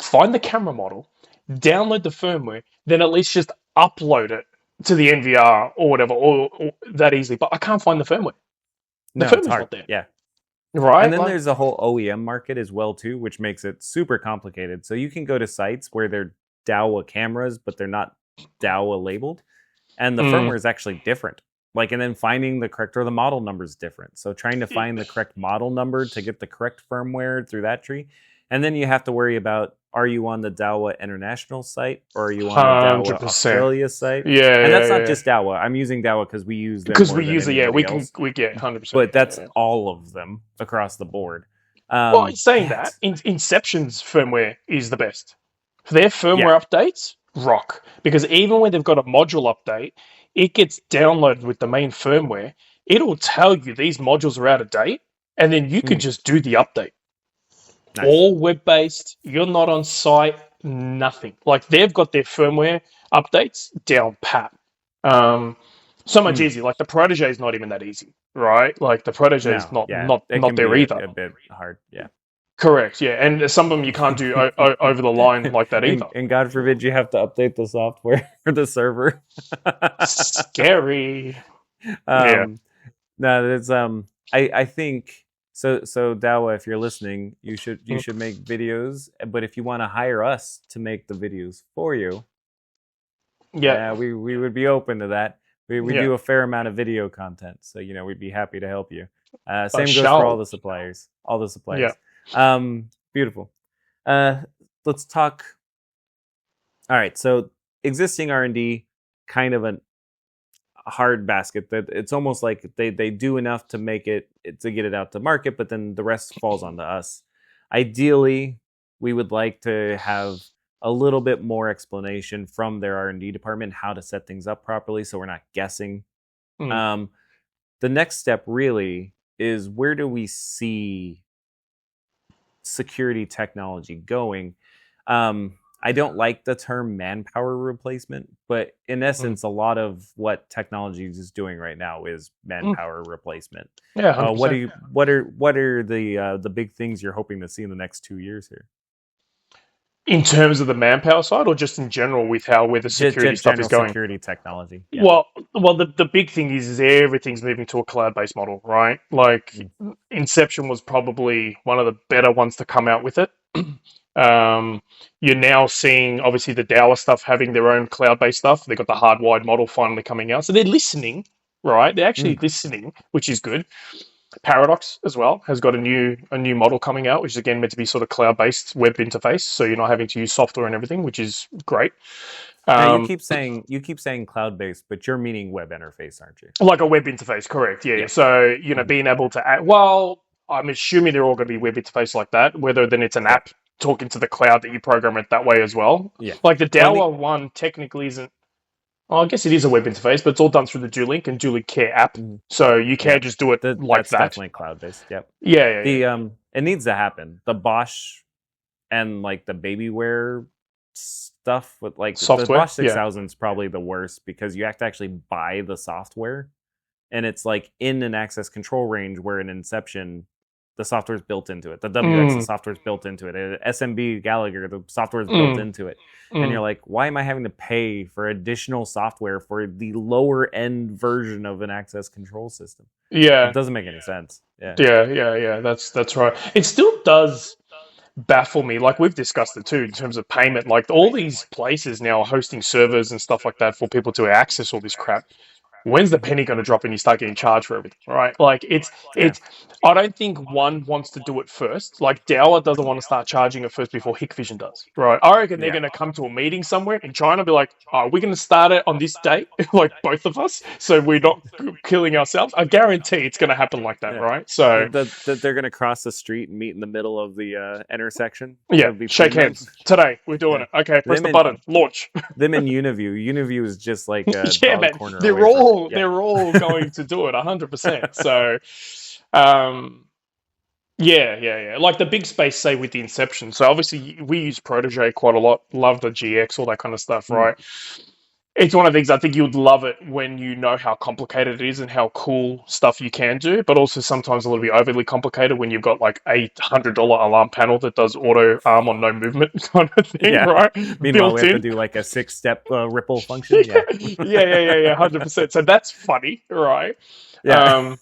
find the camera model, download the firmware, then at least just upload it to the NVR or whatever, or that easily. But I can't find the firmware. The No, it's firmware's hard. not there. Yeah. Right? And then Like, there's a whole OEM market as well too, which makes it super complicated. So you can go to sites where they're Dahua cameras, but they're not Dahua labeled, and the firmware is actually different. Like, and then finding the correct, or the model number is different. So trying to find the correct model number to get the correct firmware through that tree, and then you have to worry about, are you on the Dahua International site or are you on the Dahua 100%. Australia site? Yeah, And that's not yeah. just Dahua. I'm using Dahua because we use them Because more we than use it, yeah, anybody else. we get 100%. But that's yeah. all of them across the board. Well, in saying that, Inception's firmware is the best. For their firmware updates, rock. Because even when they've got a module update, it gets downloaded with the main firmware. It'll tell you these modules are out of date, and then you can just do the update. Nice. All web-based, you're not on site, nothing. Like, they've got their firmware updates down pat. So much easier. Like, the Protege is not even that easy, right? Like, the Protege is not there either. A bit hard, yeah. Correct, yeah. And some of them you can't do over the line like that either. And God forbid you have to update the software for the server. Scary. Yeah. No, it's I think so Dawa, if you're listening, you should make videos, but if you want to hire us to make the videos for you, we would be open to that. We do a fair amount of video content, so we'd be happy to help you. Same goes for all the suppliers. Beautiful. Let's talk. All right, so existing R&D, kind of a hard basket. That it's almost like they do enough to make it, to get it out to market, but then the rest falls onto us. Ideally, we would like to have a little bit more explanation from their R&D department how to set things up properly, so we're not guessing. The next step really is, where do we see security technology going? I don't like the term manpower replacement, but in essence, a lot of what technology is doing right now is manpower replacement. Yeah. What are the big things you're hoping to see in the next 2 years here? In terms of the manpower side, or just in general with where the security stuff is General going? security technology. Yeah. Well, the big thing is everything's moving to a cloud-based model, right? Like Inception was probably one of the better ones to come out with it. You're now seeing obviously the Dower stuff having their own cloud-based stuff. They've got the hardwired model finally coming out, so they're listening, right? They're actually listening, which is good. Paradox as well has got a new model coming out, which is again meant to be sort of cloud-based web interface, so you're not having to use software and everything, which is great. Now you keep saying cloud-based, but you're meaning web interface, aren't you? Like a web interface, correct? Yeah. So being able to add, well, I'm assuming they're all going to be web interface like that. Whether then it's an app talking to the cloud that you program it that way as well. Yeah. Like the Dower one technically isn't. Well, I guess it is a web interface, but it's all done through the Duelink and Duelink Care app, so you can't just do it like that's that. Definitely cloud-based. Yep. Yeah. It needs to happen. The Bosch and like the Babyware stuff with like software, the Bosch 6000 is probably the worst because you have to actually buy the software, and it's like in an access control range where in Inception the software is built into it. The WX, the software is built into it. SMB Gallagher, the software is built into it. And you're like, why am I having to pay for additional software for the lower end version of an access control system? Yeah. It doesn't make any sense. Yeah. That's right. It still does baffle me. Like we've discussed it too in terms of payment. Like all these places now are hosting servers and stuff like that for people to access all this crap. When's the penny going to drop and you start getting charged for everything, right? Like it's. I don't think one wants to do it first. Like Dower doesn't want to start charging it first before Hikvision does, right? I reckon they're going to come to a meeting somewhere in China, be like, "Oh, we're going to start it on this date, like both of us, so we're not killing ourselves." I guarantee it's going to happen like that, right? So they're going to cross the street and meet in the middle of the intersection. Yeah, shake hands. Today we're doing it. Okay, press the button. Launch. Them in Uniview. Uniview is just like a dog corner. They're all going to do it 100%. So, yeah. Like the big space, say with the Inception. So obviously we use Protege quite a lot. Love the GX, all that kind of stuff, right? It's one of the things I think you'd love it when you know how complicated it is and how cool stuff you can do, but also sometimes a little bit overly complicated when you've got like $800 alarm panel that does auto arm on no movement kind of thing, right? Meanwhile, we have to do like a 6-step ripple function. Yeah, 100%. So that's funny, right? Yeah.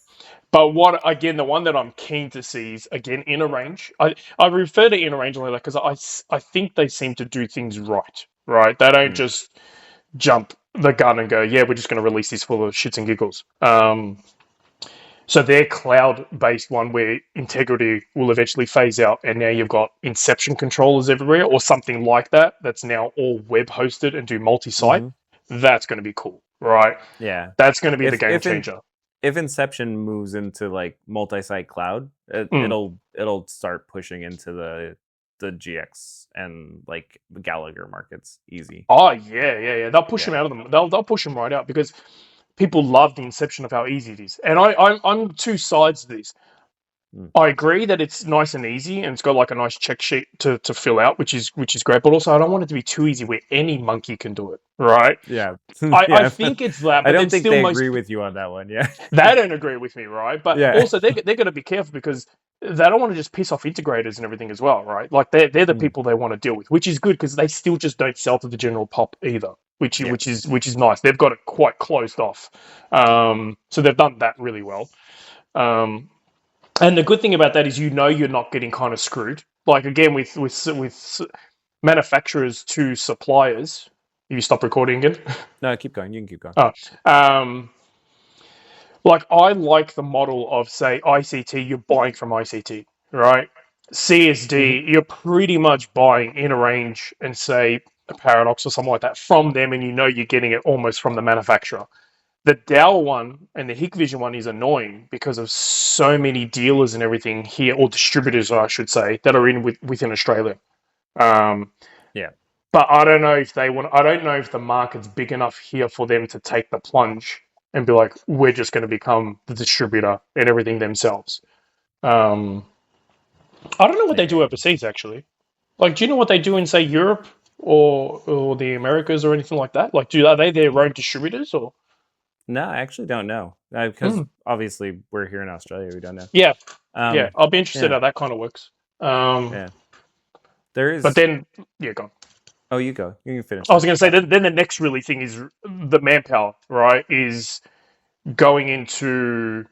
But the one that I'm keen to see is, again, inner range. I refer to inner range only because I think they seem to do things right? They don't just jump the gun and go, yeah, we're just going to release this for the shits and giggles. So their cloud-based one where integrity will eventually phase out, and now you've got Inception controllers everywhere or something like that that's now all web-hosted and do multi-site, that's going to be cool, right? Yeah. That's going to be the game changer. If Inception moves into like multi-site cloud, it'll start pushing into the GX and like the Gallagher markets easy. Oh yeah. They'll push them out of them. They'll push them right out because people love the Inception of how easy it is. And I'm two sides to this. I agree that it's nice and easy and it's got like a nice check sheet to fill out, which is great. But also I don't want it to be too easy where any monkey can do it, right? Yeah. I think it's that. But I don't think they agree with you on that one. Yeah. They don't agree with me, right? But also they're going to be careful because they don't want to just piss off integrators and everything as well, right? Like they're the people they want to deal with, which is good because they still just don't sell to the general pop either, which is nice. They've got it quite closed off, so they've done that really well. And the good thing about that is you're not getting kind of screwed. Like again with manufacturers to suppliers. You stop recording again? No, keep going. You can keep going. Like I like the model of say ICT. You're buying from ICT, right? CSD, you're pretty much buying inner range and say a Paradox or something like that from them, and you're getting it almost from the manufacturer. The Dow one and the Hikvision one is annoying because of so many dealers and everything here, or distributors, I should say, that are within Australia. But I don't know if I don't know if the market's big enough here for them to take the plunge and be like, we're just going to become the distributor and everything themselves. I don't know what they do overseas, actually. Like, do you know what they do in, say, Europe or the Americas or anything like that? Like, are they their own distributors or? No, I actually don't know because obviously we're here in Australia. We don't know. Yeah, I'll be interested how that kind of works. There But is. then, yeah, go on. Oh, you go. You can finish I was that. going to say, then the next really thing is the manpower, right? Is going into,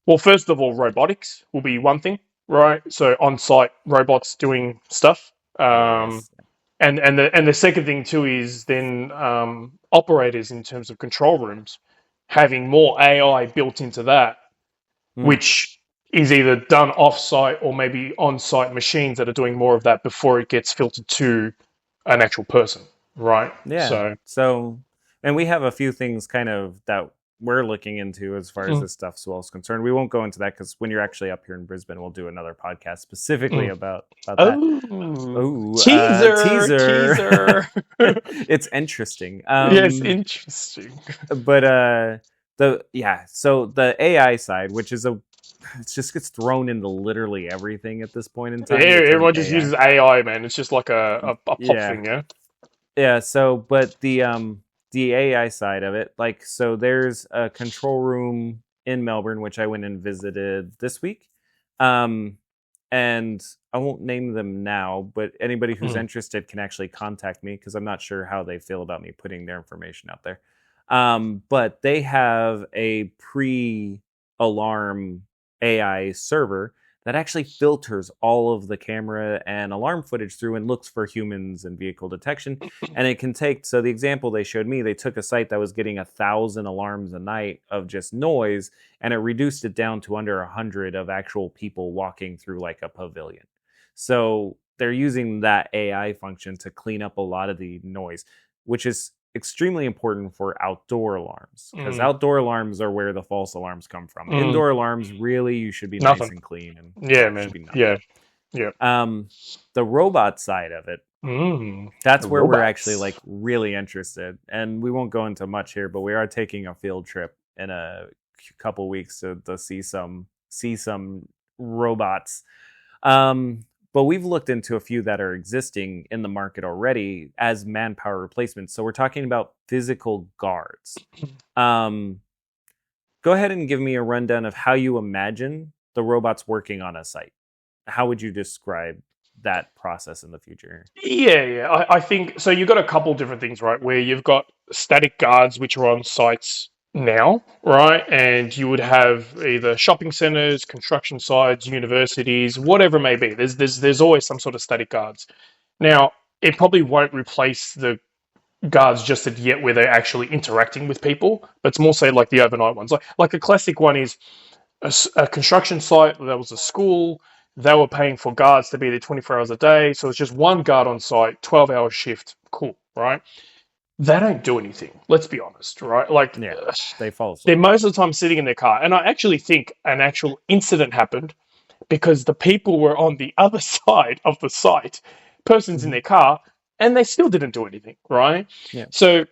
well, first of all, robotics will be one thing, right? So on-site robots doing stuff. Yes. And the second thing too is then operators in terms of control rooms having more AI built into that, Mm. which is either done off-site or maybe on-site machines that are doing more of that before it gets filtered to an actual person, right? Yeah. So, So, and we have a few things kind of that we're looking into as far as mm, this stuff as well is concerned. We won't go into that because when you're actually up here in Brisbane, we'll do another podcast specifically mm. about that. Oh, Oh, teaser, teaser. teaser. It's interesting. Yes, interesting. But so the AI side, which is it just gets thrown into literally everything at this point in time. The term Everyone just AI. uses AI, man. It's just like a pop Yeah, thing, yeah. yeah. So, but the AI side of it, like, so there's a control room in Melbourne, which I went and visited this week. Um, and I won't name them now, but anybody who's Mm. interested can actually contact me because I'm not sure how they feel about me putting their information out there. But they have a pre-alarm AI server that actually filters all of the camera and alarm footage through and looks for humans and vehicle detection. And it can take, so the example they showed me, they took a site that was getting 1,000 alarms a night of just noise, and it reduced it down to under 100 of actual people walking through like a pavilion. So they're using that AI function to clean up a lot of the noise, which is extremely important for outdoor alarms because Mm. outdoor alarms are where the false alarms come from. Mm. Indoor alarms, really, you should be nice Nothing. and clean and Yeah, should man. be nothing. Yeah. Yeah. The robot side of it, that's where we're actually Robots. like really interested, and we won't go into much here, but we are taking a field trip in a couple weeks to see some robots. But we've looked into a few that are existing in the market already as manpower replacements. So we're talking about physical guards. Um, Go ahead and give me a rundown of how you imagine the robots working on a site. How would you describe that process in the future? Yeah. I think so. You've got a couple different things, right? Where you've got static guards which are on sites now, right? And you would have either shopping centers, construction sites, universities, whatever it may be. There's always some sort of static guards. Now, it probably won't replace the guards just at yet where they're actually interacting with people, but it's more say like the overnight ones. Like a classic one is a construction site. There was a school. They were paying for guards to be there 24 hours a day, so it's just one guard on site, 12-hour shift. Cool, right? They don't do anything. Let's be honest, right? Like Yeah, they fall they're asleep. most of the time sitting in their car, and I actually think an actual incident happened because the people were on the other side of the site, persons in Mm-hmm. their car, and they still didn't do anything, right? Yeah. So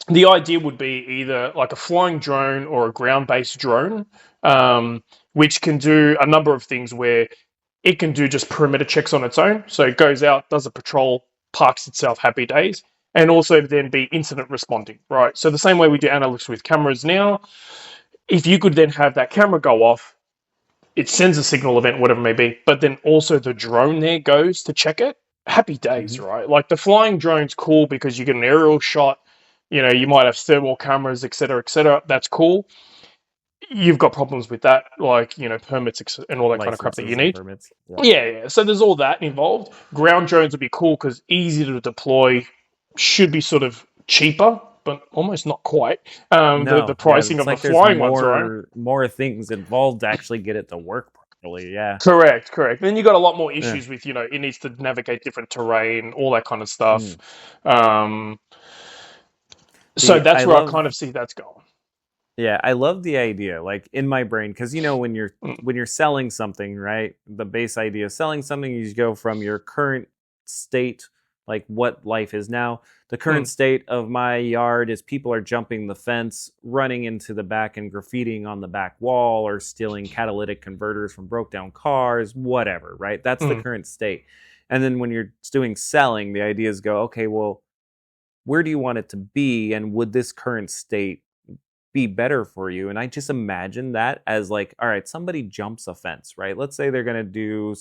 the idea would be either like a flying drone or a ground-based drone, which can do a number of things where it can do just perimeter checks on its own. So it goes out, does a patrol, parks itself, happy days, and also then be incident responding, right? So the same way we do analytics with cameras now, if you could then have that camera go off, it sends a signal event, whatever it may be, but then also the drone there goes to check it. Happy days, Mm-hmm. right? Like the flying drone's cool because you get an aerial shot. You know, you might have thermal cameras, etc., etc. That's cool. You've got problems with that, like permits and all that kind of crap that you Licenses and need. permits. Yeah. Yeah. So there's all that involved. Ground drones would be cool because easy to deploy, should be sort of cheaper, but almost not quite. The No, yeah, pricing it's of the like there's flying ones, right? more things involved to actually get it to work properly. Yeah. Correct. Then you got a lot more Yeah. issues with, it needs to navigate different terrain, all that kind of stuff. Mm. Um, so The that's I where I love kind of see that's going. Yeah, I love the idea, like in my brain, because Mm, when you're selling something, right? The base idea of selling something, you go from your current state, like what life is now. The current mm, state of my yard is people are jumping the fence, running into the back and graffitiing on the back wall, or stealing catalytic converters from broke down cars, whatever, right? That's the mm, current state. And then when you're doing selling, the ideas go, okay, well, where do you want it to be, and would this current state be better for you. And I just imagine that as like, all right, somebody jumps a fence, right? Let's say they're going to do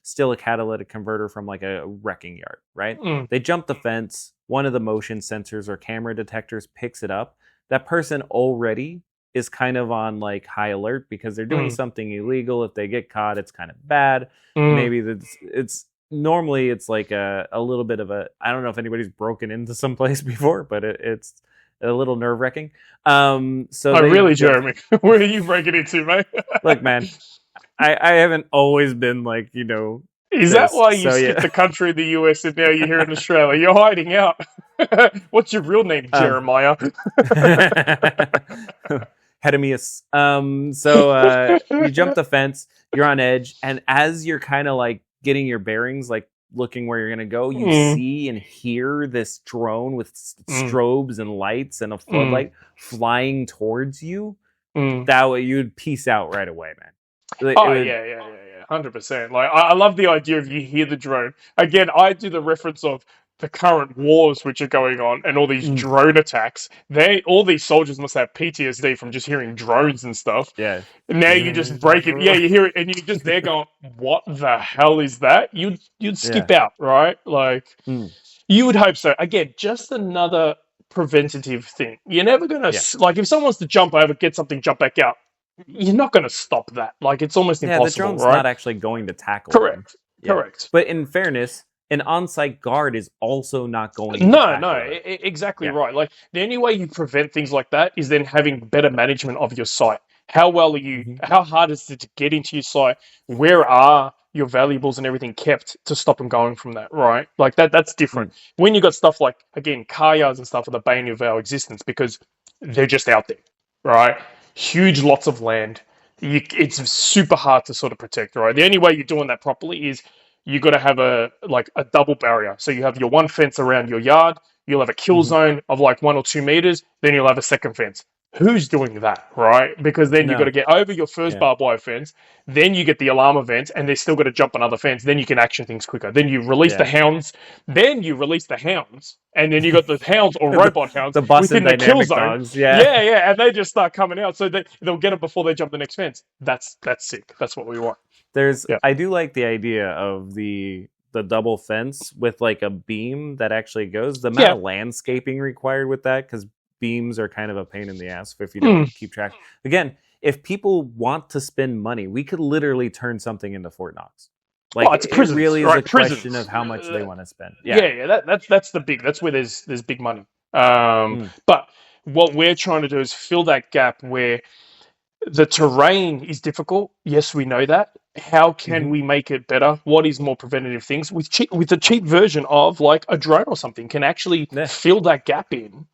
still a catalytic converter from like a wrecking yard, right? Mm, They jump the fence. One of the motion sensors or camera detectors picks it up. That person already is kind of on like high alert because they're doing mm, something illegal. If they get caught, it's kind of bad. mm. Maybe it's normally it's like a little bit of a, I don't know if anybody's broken into some place before, but it's a little nerve wracking. So Oh, they really, jump. Jeremy? Where are you breaking into, mate? Look, man, I haven't always been like, Is that this. why you So skipped yeah. the country in the US and now you're here in Australia? You're hiding out. What's your real name, um, Jeremiah? Hedemius. You jump the fence, you're on edge, and as you're kind of like getting your bearings, like looking where you're gonna go, you Mm, see and hear this drone with mm, strobes and lights and a mm, floodlight flying towards you. mm. That way you'd peace out right away, man. It Oh would, yeah, 100%. Like I love the idea of you hear the drone. Again, I do the reference of the current wars which are going on and all these mm, drone attacks. All these soldiers must have PTSD from just hearing drones and stuff. yeah. And now you just break it. Yeah, you hear it, and you're just there going, "What the hell is that?" You'd Yeah. skip out, right? Like Mm, you would hope so. Again, just another preventative thing. You're never gonna yeah. like if someone wants to jump over, get something, jump back out. You're not gonna stop that. Like it's almost Yeah, the impossible, drone's right? not actually going to tackle them. Correct. Yeah. Correct. But in fairness, an on-site guard is also not going to No, tackle it. exactly Yeah. right. Like the only way you prevent things like that is then having better management of your site. How well are you? Hmm. How hard is it to get into your site? Where are your valuables and everything kept to stop them going from that? Right, like that. That's Mm. different. When you got stuff like again car yards and stuff are the bane of our existence because they're just out there, right? Huge lots of land. It's super hard to sort of protect, right? The only way you're doing that properly is you got to have a double barrier. So you have your one fence around your yard, you'll have a kill Hmm. zone of like 1 or 2 meters, then you'll have a second fence. Who's doing that, right? Because then you've got to No. get over your first Yeah. barbed wire fence, then you get the alarm event, and they're still got to jump another fence. Then you can action things quicker. Then you release the Yeah. hounds, and then you got the hounds or the, robot hounds the Boston within the kill Dynamic zone. dogs. Yeah. Yeah, and they just start coming out, so they'll get it before they jump the next fence. That's sick. That's what we want. Yeah. I do like the idea of the double fence with like a beam that actually goes. The amount Yeah. of landscaping required with that, because beams are kind of a pain in the ass if you Mm. don't keep track. Again, if people want to spend money, we could literally turn something into Fort Knox. Like It's it prisons, really is right? a question Prisons. of how much they want to spend. Yeah, Yeah. that's the big. That's where there's big money. Mm. But what we're trying to do is fill that gap where the terrain is difficult. Yes, we know that. How can Hmm. we make it better? What is more preventative things with a cheap version of like a drone or something can actually Yeah. fill that gap in.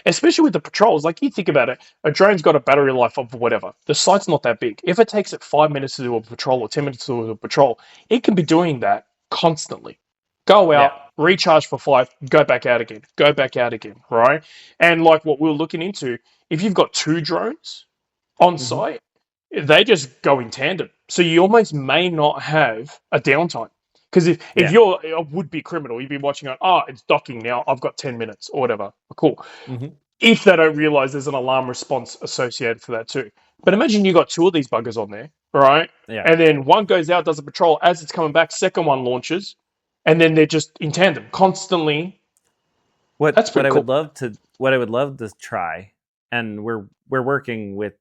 Especially with the patrols, like you think about it, a drone's got a battery life of whatever. The site's not that big. If it takes it 5 minutes to do a patrol or 10 minutes to do a patrol, it can be doing that constantly. Go out, Yeah. recharge for 5, go back out again, right? And like what we we're looking into, if you've got 2 drones on Hmm. site, they just go in tandem. So you almost may not have a downtime. Because if Yeah. you're a would-be criminal, you'd be watching it, it's docking now, I've got 10 minutes or whatever. Cool. Hmm. If they don't realize there's an alarm response associated to that too. But imagine you got 2 of these buggers on there, right? Yeah. And then one goes out, does a patrol, as it's coming back, second one launches, and then they're just in tandem, constantly. That's pretty cool. What I would love to try, and we're working with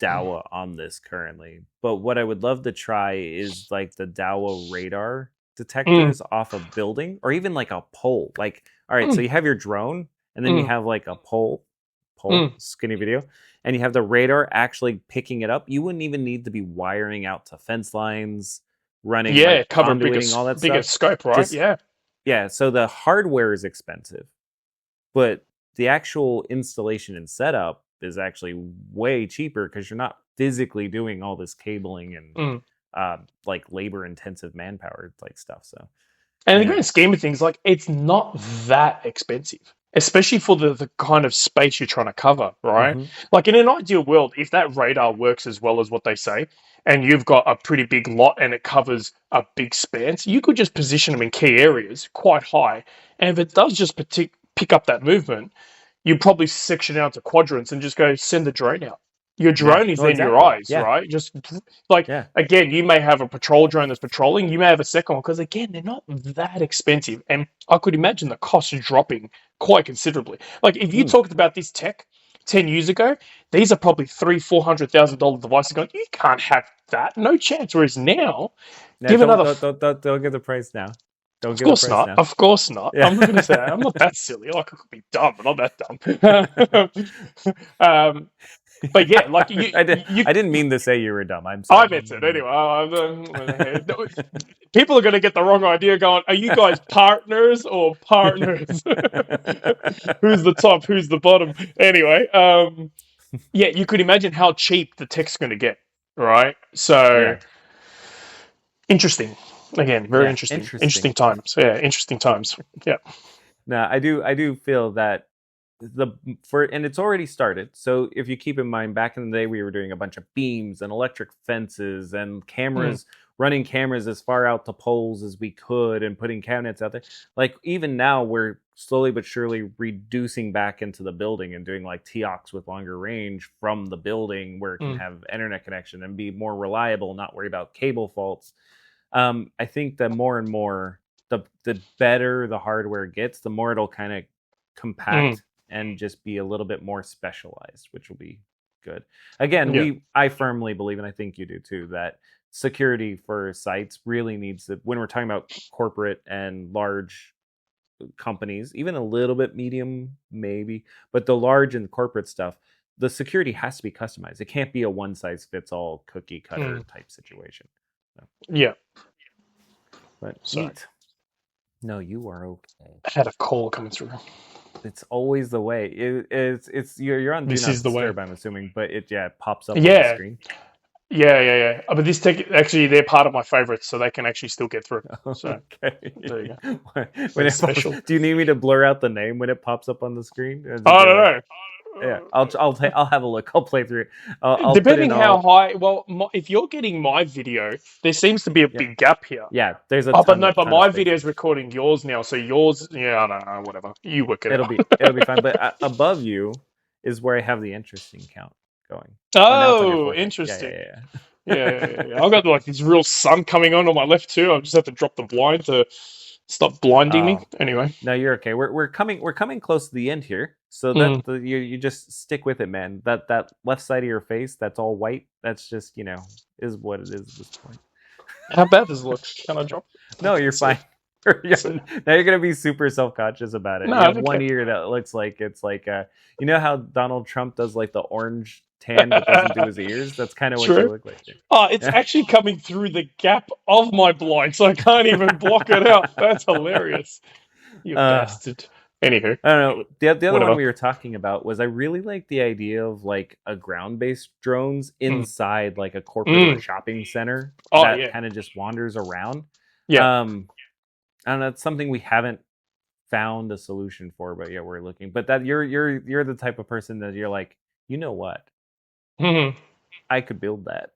Dawa on this currently, but what I would love to try is like the Dawa radar detectors off a building or even like a pole. Like, all right, so you have your drone and then you have like a pole, skinny video, and you have the radar actually picking it up. You wouldn't even need to be wiring out to fence lines, running cover conduiting, all that bigger stuff. scope, right? Yeah, so the hardware is expensive, but the actual installation and setup is actually way cheaper because you're not physically doing all this cabling and like labor intensive manpower like stuff. So, and in the grand scheme of things, like it's not that expensive, especially for the kind of space you're trying to cover, right? Like in an ideal world, if that radar works as well as what they say, and you've got a pretty big lot and it covers a big span, you could just position them in key areas quite high, and if it does just pick up that movement, you probably section it out to quadrants and just go send the drone out. Your Yeah. drone is No, then your exactly. eyes, Yeah. right? Just like, Yeah. again, you may have a patrol drone that's patrolling. You may have a second one because, again, they're not that expensive. And I could imagine the cost dropping quite considerably. Like, if you talked about this tech 10 years ago, these are probably $300,000-$400,000 devices going, you can't have that. No chance. Whereas now, give another. Don't get the price now. Don't Of get the course price not. now. Of course not. Yeah. I'm not going to say I'm not that silly. Like, I could be dumb, but not that dumb. But yeah, like I didn't mean to say you were dumb. I'm I sorry. meant it anyway. People are going to get the wrong idea. Going, are you guys partners or partners? Who's the top? Who's the bottom? Anyway, yeah, you could imagine how cheap the tech's going to get, right? So interesting. Again, very interesting. Interesting times. Yeah, interesting times. Yeah. No, I do feel that and it's already started. So if you keep in mind, back in the day, we were doing a bunch of beams and electric fences and cameras, running cameras as far out to poles as we could and putting cabinets out there. Like even now, we're slowly but surely reducing back into the building and doing like TOCs with longer range from the building where it can have internet connection and be more reliable, not worry about cable faults. I think that more and more, the better the hardware gets, the more it'll kind of compact and just be a little bit more specialized, which will be good. Again, I firmly believe, and I think you do too, that security for sites really needs to, when we're talking about corporate and large companies, even a little bit medium maybe, but the large and corporate stuff, the security has to be customized. It can't be a one size fits all cookie cutter type situation. So. Yeah. But Sorry. No, you are okay. I had a call coming through. It's always the way. It's you're on Do Not Disturb, I'm assuming, but it pops up on the screen. Yeah. But this tech, actually, they're part of my favorites, so they can actually still get through. So, okay. There you go. When it special. Do you need me to blur out the name when it pops up on the screen? I don't know. Yeah, I'll have a look. I'll play through it. I'll depending how high. Well, if you're getting my video, there seems to be a big gap here. Yeah, there's a. But my video is recording yours now, so yours. Yeah, I don't know. Whatever. You work it out. It'll be fine. But above you is where I have the interesting count going. Oh, interesting. Yeah. I've got like this real sun coming on my left too. I just have to drop the blind to stop blinding me. Anyway, no, you're okay. We're coming close to the end here. So that you just stick with it, man. That left side of your face that's all white. That's just is what it is at this point. How bad does it look? Can I drop? No, you're fine. Now you're gonna be super self-conscious about it. No, you have one ear that looks like it's like you know how Donald Trump does like the orange tan but doesn't do his ears? That's kind of what you look like. Oh, it's actually coming through the gap of my blind, so I can't even block it out. That's hilarious. You bastard. Anywho, I don't know. The other one we were talking about was I really like the idea of like a ground-based drones inside like a corporate or shopping center that kind of just wanders around. Yeah. And that's something we haven't found a solution for, but we're looking. But that you're the type of person that you're like, you know what? I could build that.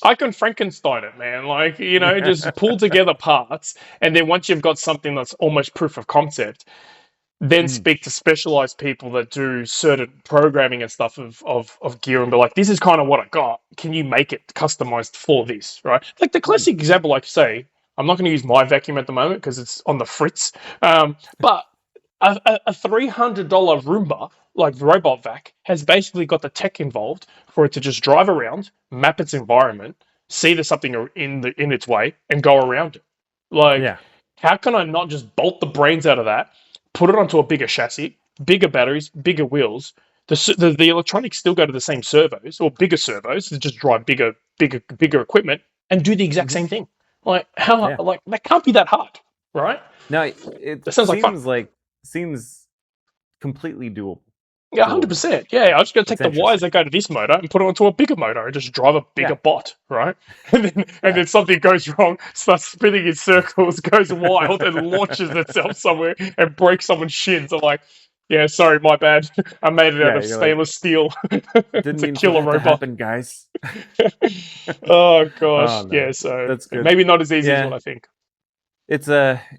I can Frankenstein it, man. Like, just pull together parts, and then once you've got something that's almost proof of concept, then speak to specialized people that do certain programming and stuff of gear and be like, this is kind of what I got. Can you make it customized for this, right? Like the classic example, like say, I'm not going to use my vacuum at the moment because it's on the fritz, but a $300 Roomba, like the robot vac, has basically got the tech involved for it to just drive around, map its environment, see there's something in its way, and go around it. Like, how can I not just bolt the brains out of that, put it onto a bigger chassis, bigger batteries, bigger wheels? The electronics still go to the same servos or bigger servos to just drive bigger equipment and do the exact same thing. Like like that can't be that hard, right? No, it seems completely doable. Yeah, 100%. Yeah, I just got to take the wires that go to this motor and put it onto a bigger motor and just drive a bigger bot, right? And then something goes wrong, starts spinning in circles, goes wild, and launches itself somewhere and breaks someone's shins. I'm like, yeah, sorry, my bad. I made it out of stainless steel to kill a robot. Happen, guys. Oh gosh, so that's good. Maybe not as easy as what I think.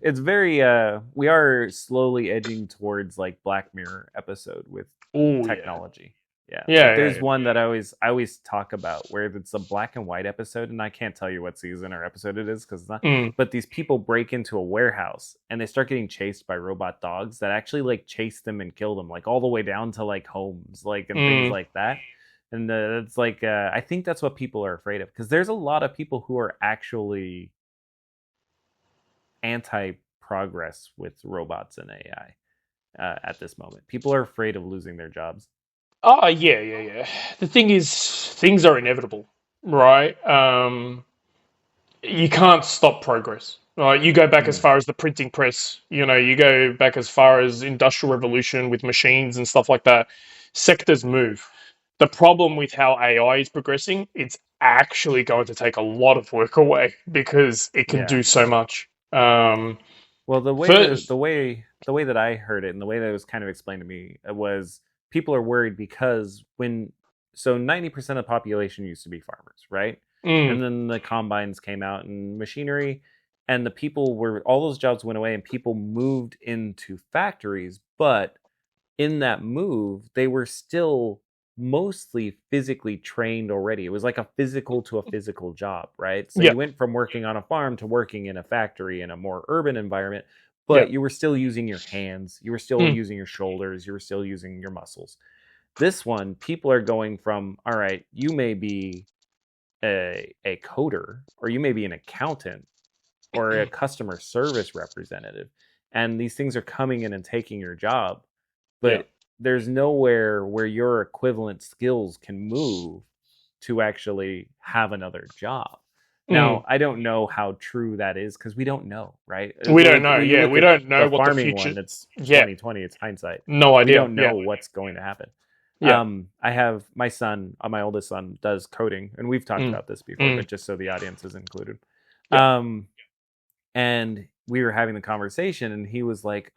it's very we are slowly edging towards like Black Mirror episode with Oh yeah, technology. Yeah, like yeah, yeah, there's one that I always talk about where it's a black and white episode, and I can't tell you what season or episode it is because it's not. yeah. But these people break into a warehouse and they start getting chased by robot dogs that actually like chase them and kill them, like all the way down to like homes, like and things Mm. like that. And it's like I think that's what people are afraid of because there's a lot of people who are actually anti-progress with robots and AI at this moment. People are afraid of losing their jobs. Oh yeah, yeah, yeah. The thing is, things are inevitable, right? You can't stop progress. Right? You go back as Mm, far as the printing press. You go back as far as industrial revolution with machines and stuff like that. Sectors move. The problem with how AI is progressing, it's actually going to take a lot of work away because it can yeah. do so much. Well, the way the First, the way the way that I heard it and the way that it was kind of explained to me was people are worried because when 90% of the population used to be farmers, right? mm, And then the combines came out and machinery and the people were all those jobs went away and people moved into factories, but in that move, they were still mostly physically trained already. It was like a physical to a physical job, right? So yeah, you went from working on a farm to working in a factory in a more urban environment, yeah, but you were still using your hands, you were still mm, using your shoulders, you were still using your muscles. This one, people are going from, all right, you may be a coder or you may be an accountant or a customer service representative, and these things are coming in and taking your job, yeah, but there's nowhere where your equivalent skills can move to actually have another job. mm. Now, I don't know how true that is because we don't know, right? We don't Like know. when you Yeah, look we at don't the know what the farming future. one, it's Yeah, 2020, it's hindsight. no We idea. don't Yeah, know what's going to happen. yeah, I have my son, my oldest son, does coding, and we've talked mm, about this before, mm, but just so the audience is included. yeah, Um, and we were having the conversation and he was like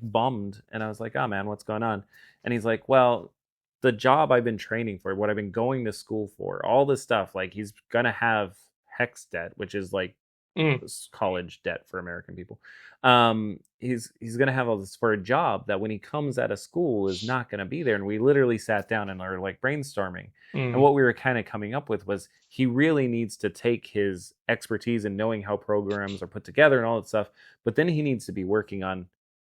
bummed, and I was like, oh man, what's going on? And he's like, well, the job I've been training for, what I've been going to school for, all this stuff, like he's gonna have hex debt, which is like mm, college debt for American people. He's gonna have all this for a job that when he comes out of school is not gonna be there. And we literally sat down and are like brainstorming. And mm, what we were kind of coming up with was he really needs to take his expertise in knowing how programs are put together and all that stuff, but then he needs to be working on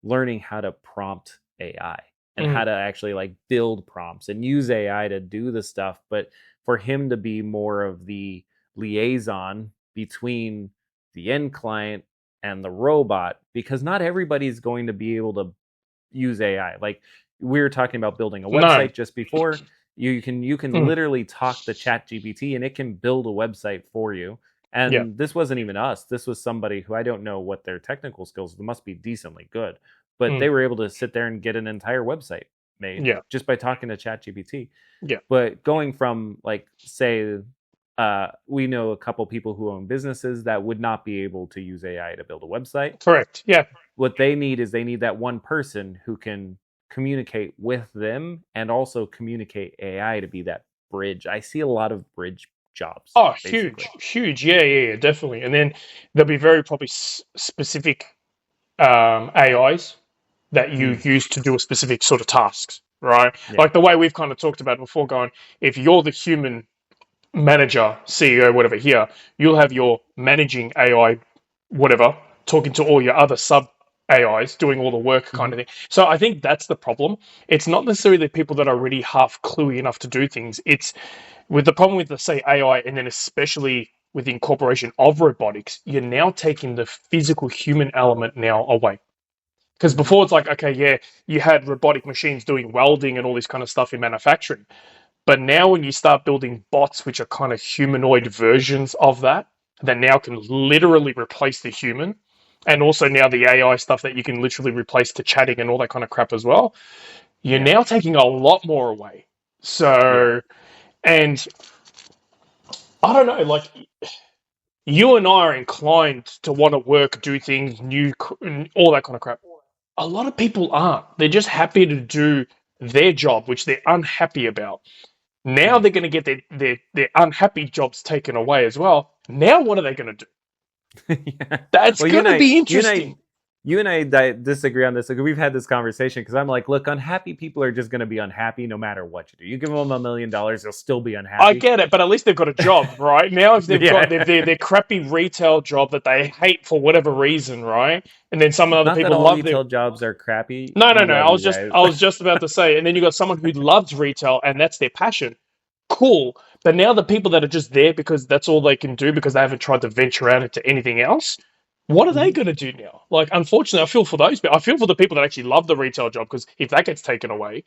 learning how to prompt AI and mm, how to actually like build prompts and use AI to do the stuff. But for him to be more of the liaison between the end client and the robot, because not everybody's going to be able to use AI. Like we were talking about building a no, website just before. You can mm, literally talk to Chat GPT and it can build a website for you. yeah, And this wasn't even us. This was somebody who I don't know what their technical skills, they must be decently good. But mm, they were able to sit there and get an entire website made yeah, just by talking to Chat GPT. yeah, But going from like say we know a couple people who own businesses that would not be able to use AI to build a website. correct. Yeah, What they need is they need that one person who can communicate with them and also communicate AI to be that bridge. I see a lot of bridge jobs, oh, huge, basically. huge. Yeah, yeah, yeah, definitely. And then there'll be very probably specific AIs that you Mm, use to do a specific sort of tasks, right? yeah. Like the way we've kind of talked about before, going, if you're the human manager, CEO, whatever here, you'll have your managing AI, whatever, talking to all your other sub AIs, doing all the work kind Hmm. of thing. So I think that's the problem. It's not necessarily the people that are already half cluey enough to do things. It's with the problem with the say AI, and then especially with the incorporation of robotics, you're now taking the physical human element now away. Because Hmm. before it's like, okay, yeah, you had robotic machines doing welding and all this kind of stuff in manufacturing. But now when you start building bots, which are kind of humanoid versions of that, that now can literally replace the human, and also now the AI stuff that you can literally replace to chatting and all that kind of crap as well, you're Yeah. now taking a lot more away. Yeah. So, and I don't know, like you and I are inclined to want to work, do things new, and all that kind of crap. A lot of people aren't. They're just happy to do their job, which they're unhappy about. Now Mm. they're going to get their unhappy jobs taken away as well. Now what are they going to do? Yeah. That's Well, going to be interesting. You and I disagree on this. Like, we've had this conversation because I'm like, look, unhappy people are just going to be unhappy no matter what you do. You give them $1 million, they'll still be unhappy. I get it, but at least they've got a job, right? Now, if they've Yeah. got their crappy retail job that they hate for whatever reason, right? And then some other Not that people all love retail their jobs are crappy. no. You I love was you just guys. I was just about to say, and then you got someone who loves retail and that's their passion. Cool, but now the people that are just there because that's all they can do because they haven't tried to venture out into anything else. What are they going to do now? Like, unfortunately, I feel for those. I feel for the people that actually love the retail job because if that gets taken away,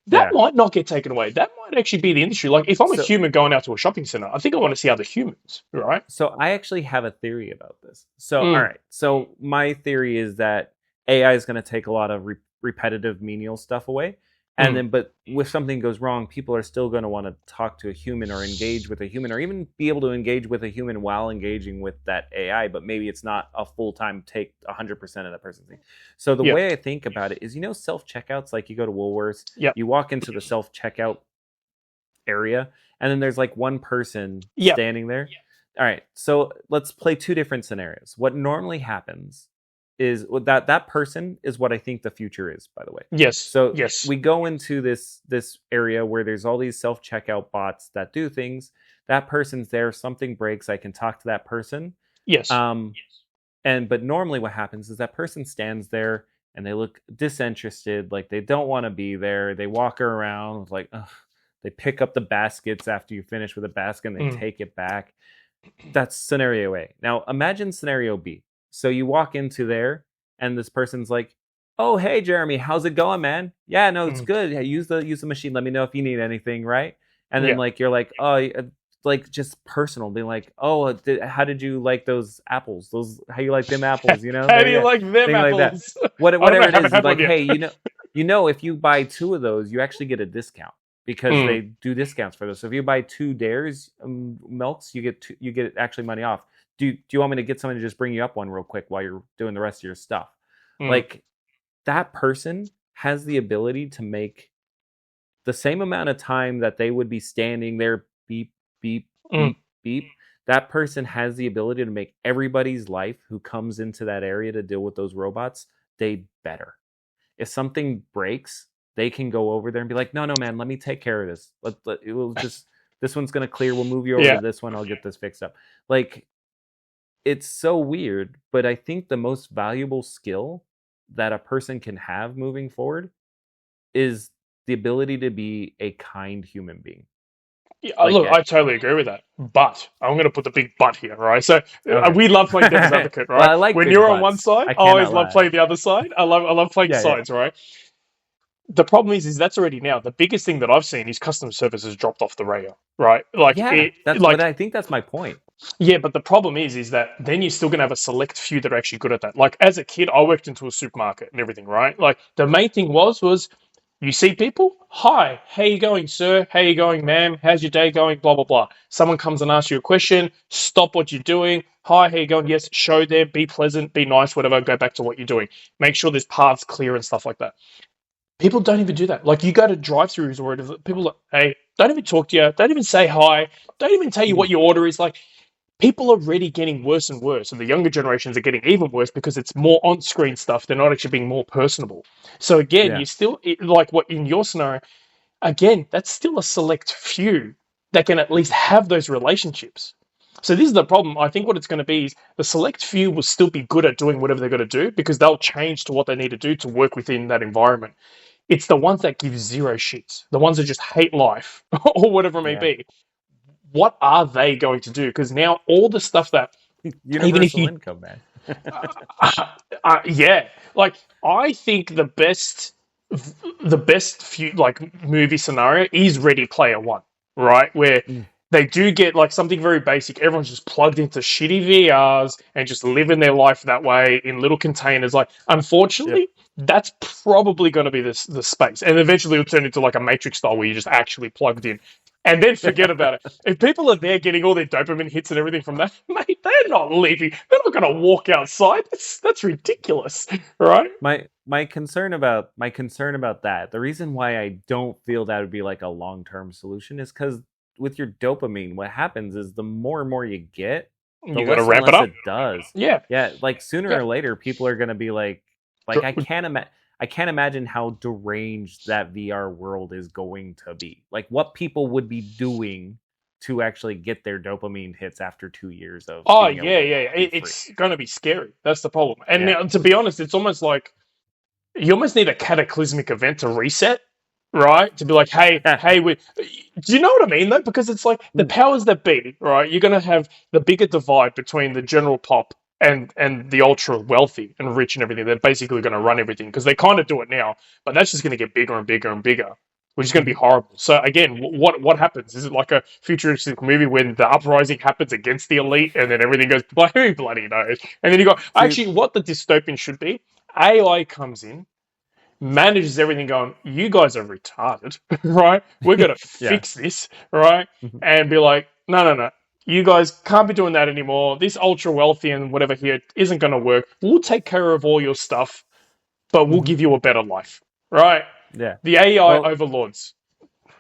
that Yeah. might not get taken away. That might actually be the industry. Like, if I'm a So, human going out to a shopping center, I think I want to see other humans, right? so I actually have a theory about this. So, all Mm. right. So my theory is that AI is going to take a lot of repetitive, menial stuff away. And then, but if something goes wrong, people are still going to want to talk to a human or engage with a human or even be able to engage with a human while engaging with that AI. But maybe it's not a full-time take 100% of that person's thing. So the Yep. way I think about it is, self-checkouts, like you go to Woolworths, Yep. you walk into the self-checkout area, and then there's like one person Yep. standing there. All right, so let's play two different scenarios. What normally happens is that person is what I think the future is, by the way. Yes. So yes. we go into this area where there's all these self-checkout bots that do things. That person's there, something breaks, I can talk to that person. Yes. But normally what happens is that person stands there and they look disinterested, like they don't want to be there. They walk around like, ugh. They pick up the baskets after you finish with a basket and they take it back. That's scenario A. Now imagine scenario B. So you walk into there and this person's like, "Oh, hey Jeremy, how's it going, man? Yeah, no, it's good. Yeah, use the machine. Let me know if you need anything, right?" And then like you're like, "Oh, like just personal." Being like, "Oh, how did you like those apples? How you like them apples? How do you like them apples? Like whatever it is, like, yet. hey, if you buy 2 of those, you actually get a discount because they do discounts for those. So if you buy 2 Dares milks, you get actually money off. Do you want me to get someone to just bring you up one real quick while you're doing the rest of your stuff?" Like, that person has the ability to make the same amount of time that they would be standing there, beep, beep, beep, beep. That person has the ability to make everybody's life who comes into that area to deal with those robots day better. If something breaks, they can go over there and be like, no, man, let me take care of this. This one's going to clear. We'll move you over to this one. I'll get this fixed up. Like, it's so weird, but I think the most valuable skill that a person can have moving forward is the ability to be a kind human being. Yeah, look, I totally agree with that. But I'm going to put the big but here, right? So we love playing devil's advocate, right? Well, I like when you're butts. on one side, I cannot always love lie. playing the other side. I love playing sides, right? The problem is that's already now. The biggest thing that I've seen is customer service has dropped off the radar, right? Like, but I think that's my point. Yeah, but the problem is that then you're still going to have a select few that are actually good at that. Like, as a kid, I worked into a supermarket and everything, right? Like, the main thing was you see people, hi, how you going, sir? How you going, ma'am? How's your day going? Blah, blah, blah. Someone comes and asks you a question, stop what you're doing. Hi, how you going? Yes, show them, be pleasant, be nice, whatever, go back to what you're doing. Make sure there's paths clear and stuff like that. People don't even do that. Like, you go to drive-thrus or whatever, people are, hey, don't even talk to you, don't even say hi, don't even tell you what your order is. Like, people are already getting worse and worse, and the younger generations are getting even worse because it's more on-screen stuff. They're not actually being more personable. So again, you still, like what in your scenario, again, that's still a select few that can at least have those relationships. So this is the problem. I think what it's going to be is the select few will still be good at doing whatever they're going to do because they'll change to what they need to do to work within that environment. It's the ones that give zero shits, the ones that just hate life or whatever it may be. What are they going to do? Because now all the stuff that universal income, man. Like, I think the best few like movie scenario is Ready Player One, right? Where they do get like something very basic. Everyone's just plugged into shitty VRs and just living their life that way in little containers. Like, unfortunately, that's probably going to be the space, and eventually it'll turn into like a Matrix style where you're just actually plugged in. And then forget about it. If people are there getting all their dopamine hits and everything from that, mate, they're not leaving. They're not going to walk outside. That's ridiculous, right? My concern about that, the reason why I don't feel that would be like a long-term solution is because with your dopamine, what happens is the more and more you get, You got to less and ramp it less up. it does. Yeah. Yeah, like sooner or later, people are going to be like I can't imagine how deranged that VR world is going to be. Like what people would be doing to actually get their dopamine hits after 2 years of Oh, being able to be free. It's going to be scary. That's the problem. And Yeah. now, to be honest, it's almost like you almost need a cataclysmic event to reset, right? To be like, hey, do you know what I mean though? Because it's like the powers that be, right? You're going to have the bigger divide between the general pop and the ultra wealthy and rich and everything. They're basically going to run everything because they kind of do it now, but that's just going to get bigger and bigger and bigger, which is going to be horrible. So again, what happens? Is it like a futuristic movie when the uprising happens against the elite and then everything goes who bloody knows? And then you go, actually, what the dystopian should be, AI comes in, manages everything going, you guys are retarded, right? We're going to fix this, right? And be like, no. You guys can't be doing that anymore. This ultra wealthy and whatever here isn't going to work. We'll take care of all your stuff, but we'll give you a better life, right? Yeah. The AI overlords.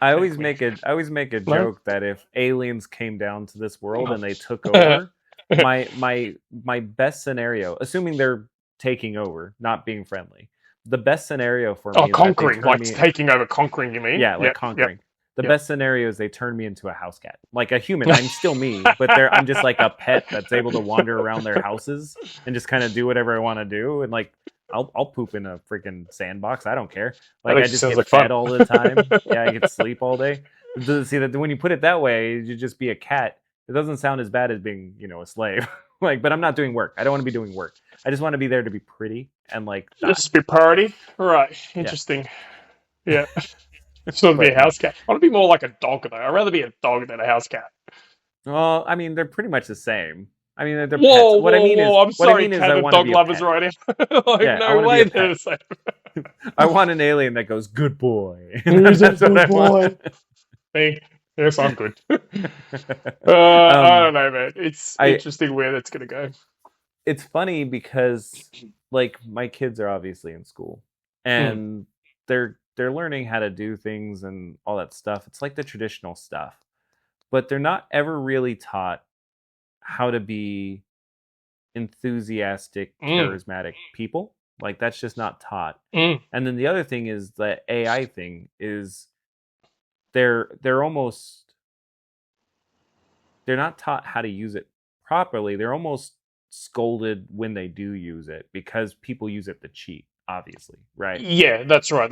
I always make a joke that if aliens came down to this world and they took over, my best scenario, assuming they're taking over, not being friendly, the best scenario for me is conquering, taking over, conquering, you mean? Yeah, conquering. The best scenario is they turn me into a house cat. Like a human, I'm still me, but I'm just like a pet that's able to wander around their houses and just kind of do whatever I want to do. And like, I'll poop in a freaking sandbox. I don't care. Like I just get fed all the time. Yeah, I get to sleep all day. See that when you put it that way, you just be a cat. It doesn't sound as bad as being, a slave. Like, but I'm not doing work. I don't want to be doing work. I just want to be there to be pretty and like just be party. Right. Interesting. Yeah. It's not to be a house cat. I want to be more like a dog though. I'd rather be a dog than a house cat. Well, I mean, they're pretty much the same. I mean, they're pets. I'm sorry, cat and dog lovers right now. No way they're the same. I want an alien that goes, good boy. He's a good boy. Me. Yes, I'm good. I don't know, man. It's interesting where that's going to go. It's funny because, like, my kids are obviously in school, and they're learning how to do things and all that stuff. It's like the traditional stuff, but they're not ever really taught how to be enthusiastic, charismatic people. Like that's just not taught. And then the other thing is the AI thing is they're not taught how to use it properly. They're almost scolded when they do use it because people use it to cheat, obviously, right? Yeah, that's right.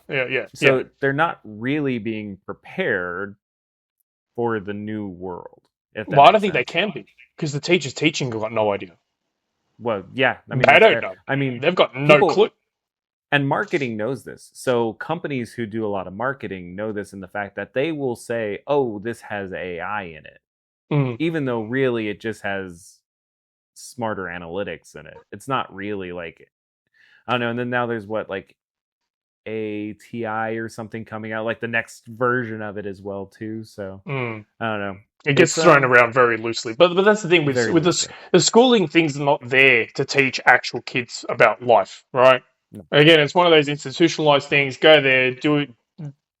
Yeah. So they're not really being prepared for the new world. Well, I don't think they can be because the teachers teaching have got no idea. Well, yeah. I mean, they don't know. I mean, they've got no clue. And marketing knows this. So companies who do a lot of marketing know this in the fact that they will say, oh, this has AI in it. Even though really it just has smarter analytics in it. It's not really like, I don't know. And then now there's like ATI or something coming out, like the next version of it as well too. So I don't know. It gets thrown around very loosely, but that's the thing with the schooling things are not there to teach actual kids about life, right? No. Again, it's one of those institutionalized things. Go there, do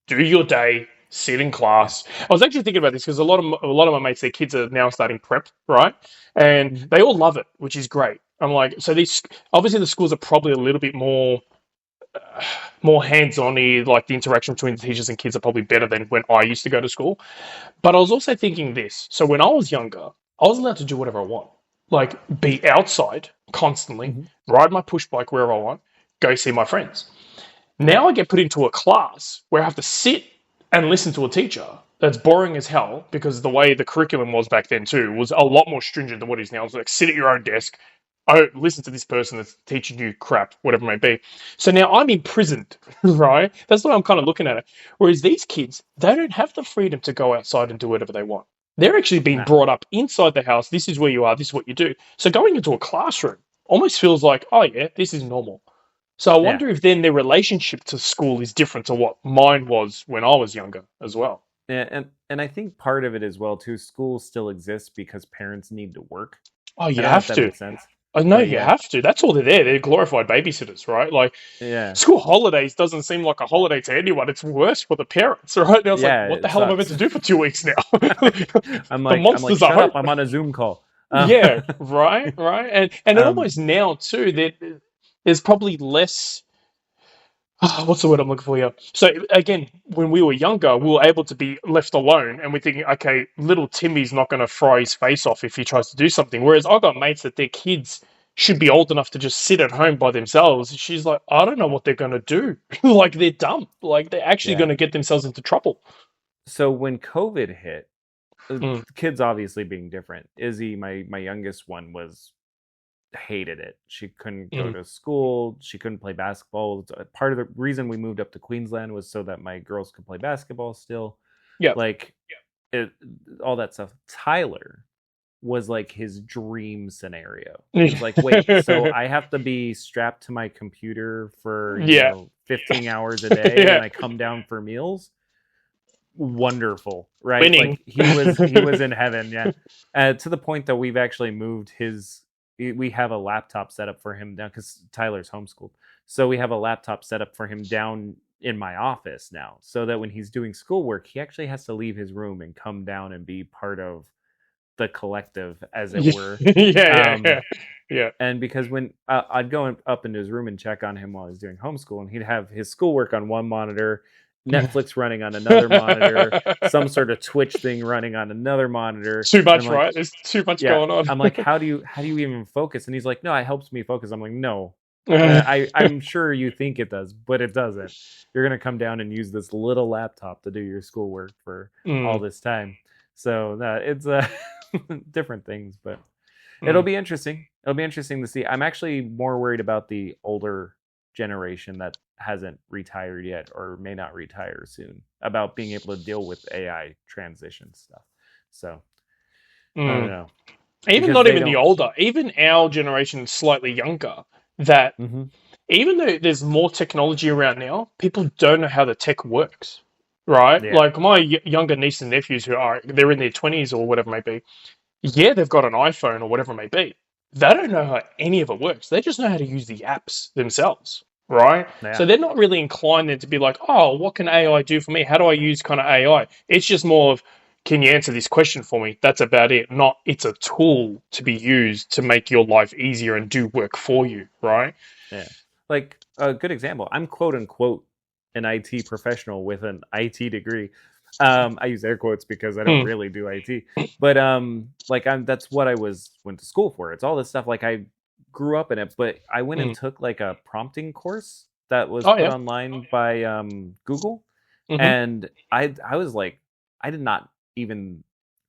your day, sit in class. I was actually thinking about this because a lot of my mates, their kids are now starting prep, right? And they all love it, which is great. I'm like, so these obviously the schools are probably a little bit more hands-on-y, like the interaction between the teachers and kids are probably better than when I used to go to school. But I was also thinking this. So when I was younger, I was allowed to do whatever I want. Like be outside constantly, ride my push bike wherever I want, go see my friends. Now I get put into a class where I have to sit and listen to a teacher that's boring as hell because the way the curriculum was back then too was a lot more stringent than what it is now. It's like sit at your own desk, listen to this person that's teaching you crap, whatever it may be. So now I'm imprisoned, right? That's what I'm kind of looking at it. Whereas these kids, they don't have the freedom to go outside and do whatever they want. They're actually being brought up inside the house. This is where you are. This is what you do. So going into a classroom almost feels like, oh yeah, this is normal. So I wonder if then their relationship to school is different to what mine was when I was younger as well. Yeah, and I think part of it as well too, school still exists because parents need to work. Oh, you have to. That makes sense. I know you have to. That's all they're there. They're glorified babysitters, right? Like, school holidays doesn't seem like a holiday to anyone. It's worse for the parents, right? Now it's like, what the hell am I meant to do for 2 weeks now? I'm like, shut up. I'm on a Zoom call. Yeah, right, right. And it um, almost now too that there's probably less. What's the word I'm looking for here? So again, when we were younger, we were able to be left alone, and we're thinking, okay, little Timmy's not going to fry his face off if he tries to do something. Whereas I got mates that their kids should be old enough to just sit at home by themselves. She's like, I don't know what they're going to do. Like they're dumb. Like they're actually yeah. going to get themselves into trouble. So when COVID hit, Mm, kids obviously being different. Izzy, my youngest one, was hated it. She couldn't go mm, to school. She couldn't play basketball. Part of the reason we moved up to Queensland was so that my girls could play basketball still. yeah. Like it, all that stuff. Tyler was like his dream scenario. He was like, wait, so I have to be strapped to my computer for, Yeah. 15 hours a day Yeah. and I come down for meals? Wonderful, right? Winning. Like he was in heaven, yeah. To the point that we've actually moved we have a laptop set up for him now because Tyler's homeschooled. So we have a laptop set up for him down in my office now, so that when he's doing schoolwork, he actually has to leave his room and come down and be part of the collective, as it were. Yeah, Um, yeah, yeah. and because when I'd go up into his room and check on him while he's doing homeschool, and he'd have his schoolwork on one monitor, Netflix running on another monitor, some sort of Twitch thing running on another monitor. Too And much, I'm like, right? There's too much yeah. going on. I'm like, how do you even focus? And he's like, no, it helps me focus. I'm like, no. I'm sure you think it does, but it doesn't. You're gonna come down and use this little laptop to do your schoolwork for all Mm, this time. So it's different things, but it'll mm. be interesting. It'll be interesting to see. I'm actually more worried about the older generation that hasn't retired yet or may not retire soon, about being able to deal with AI transition stuff. So I don't Mm. know. Even Because not they even the don't. older, even our generation, slightly younger, that Hmm. even though there's more technology around now, people don't know how the tech works, right? Yeah. Like my younger niece and nephews who they're in their 20s or whatever it may be. Yeah, they've got an iPhone or whatever it may be. They don't know how any of it works. They just know how to use the apps themselves, right? Yeah. So they're not really inclined then to be like, oh, what can AI do for me? How do I use kind of AI? It's just more of, can you answer this question for me? That's about it. Not it's a tool to be used to make your life easier and do work for you, right? Yeah. Like a good example, I'm quote unquote an IT professional with an IT degree. I use air quotes because I don't Hmm. really do IT, but like that's what I went to school for. It's all this stuff. Like I grew up in it, but I went Hmm. and took like a prompting course that was Oh put yeah. online by Google, Hmm. and I was like, I did not even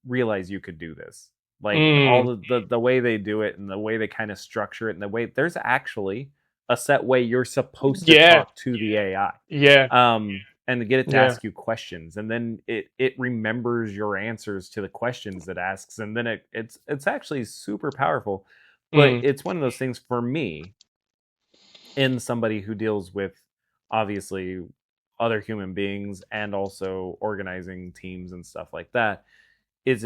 realize you could do this. Like Mm. all the way they do it and the way they kind of structure it and the way there's actually a set way you're supposed to Yeah. talk to the AI. Yeah. And to get it to Yeah. ask you questions, and then it remembers your answers to the questions it asks, and then it's actually super powerful. But Mm. it's one of those things for me, in somebody who deals with obviously other human beings and also organizing teams and stuff like that, is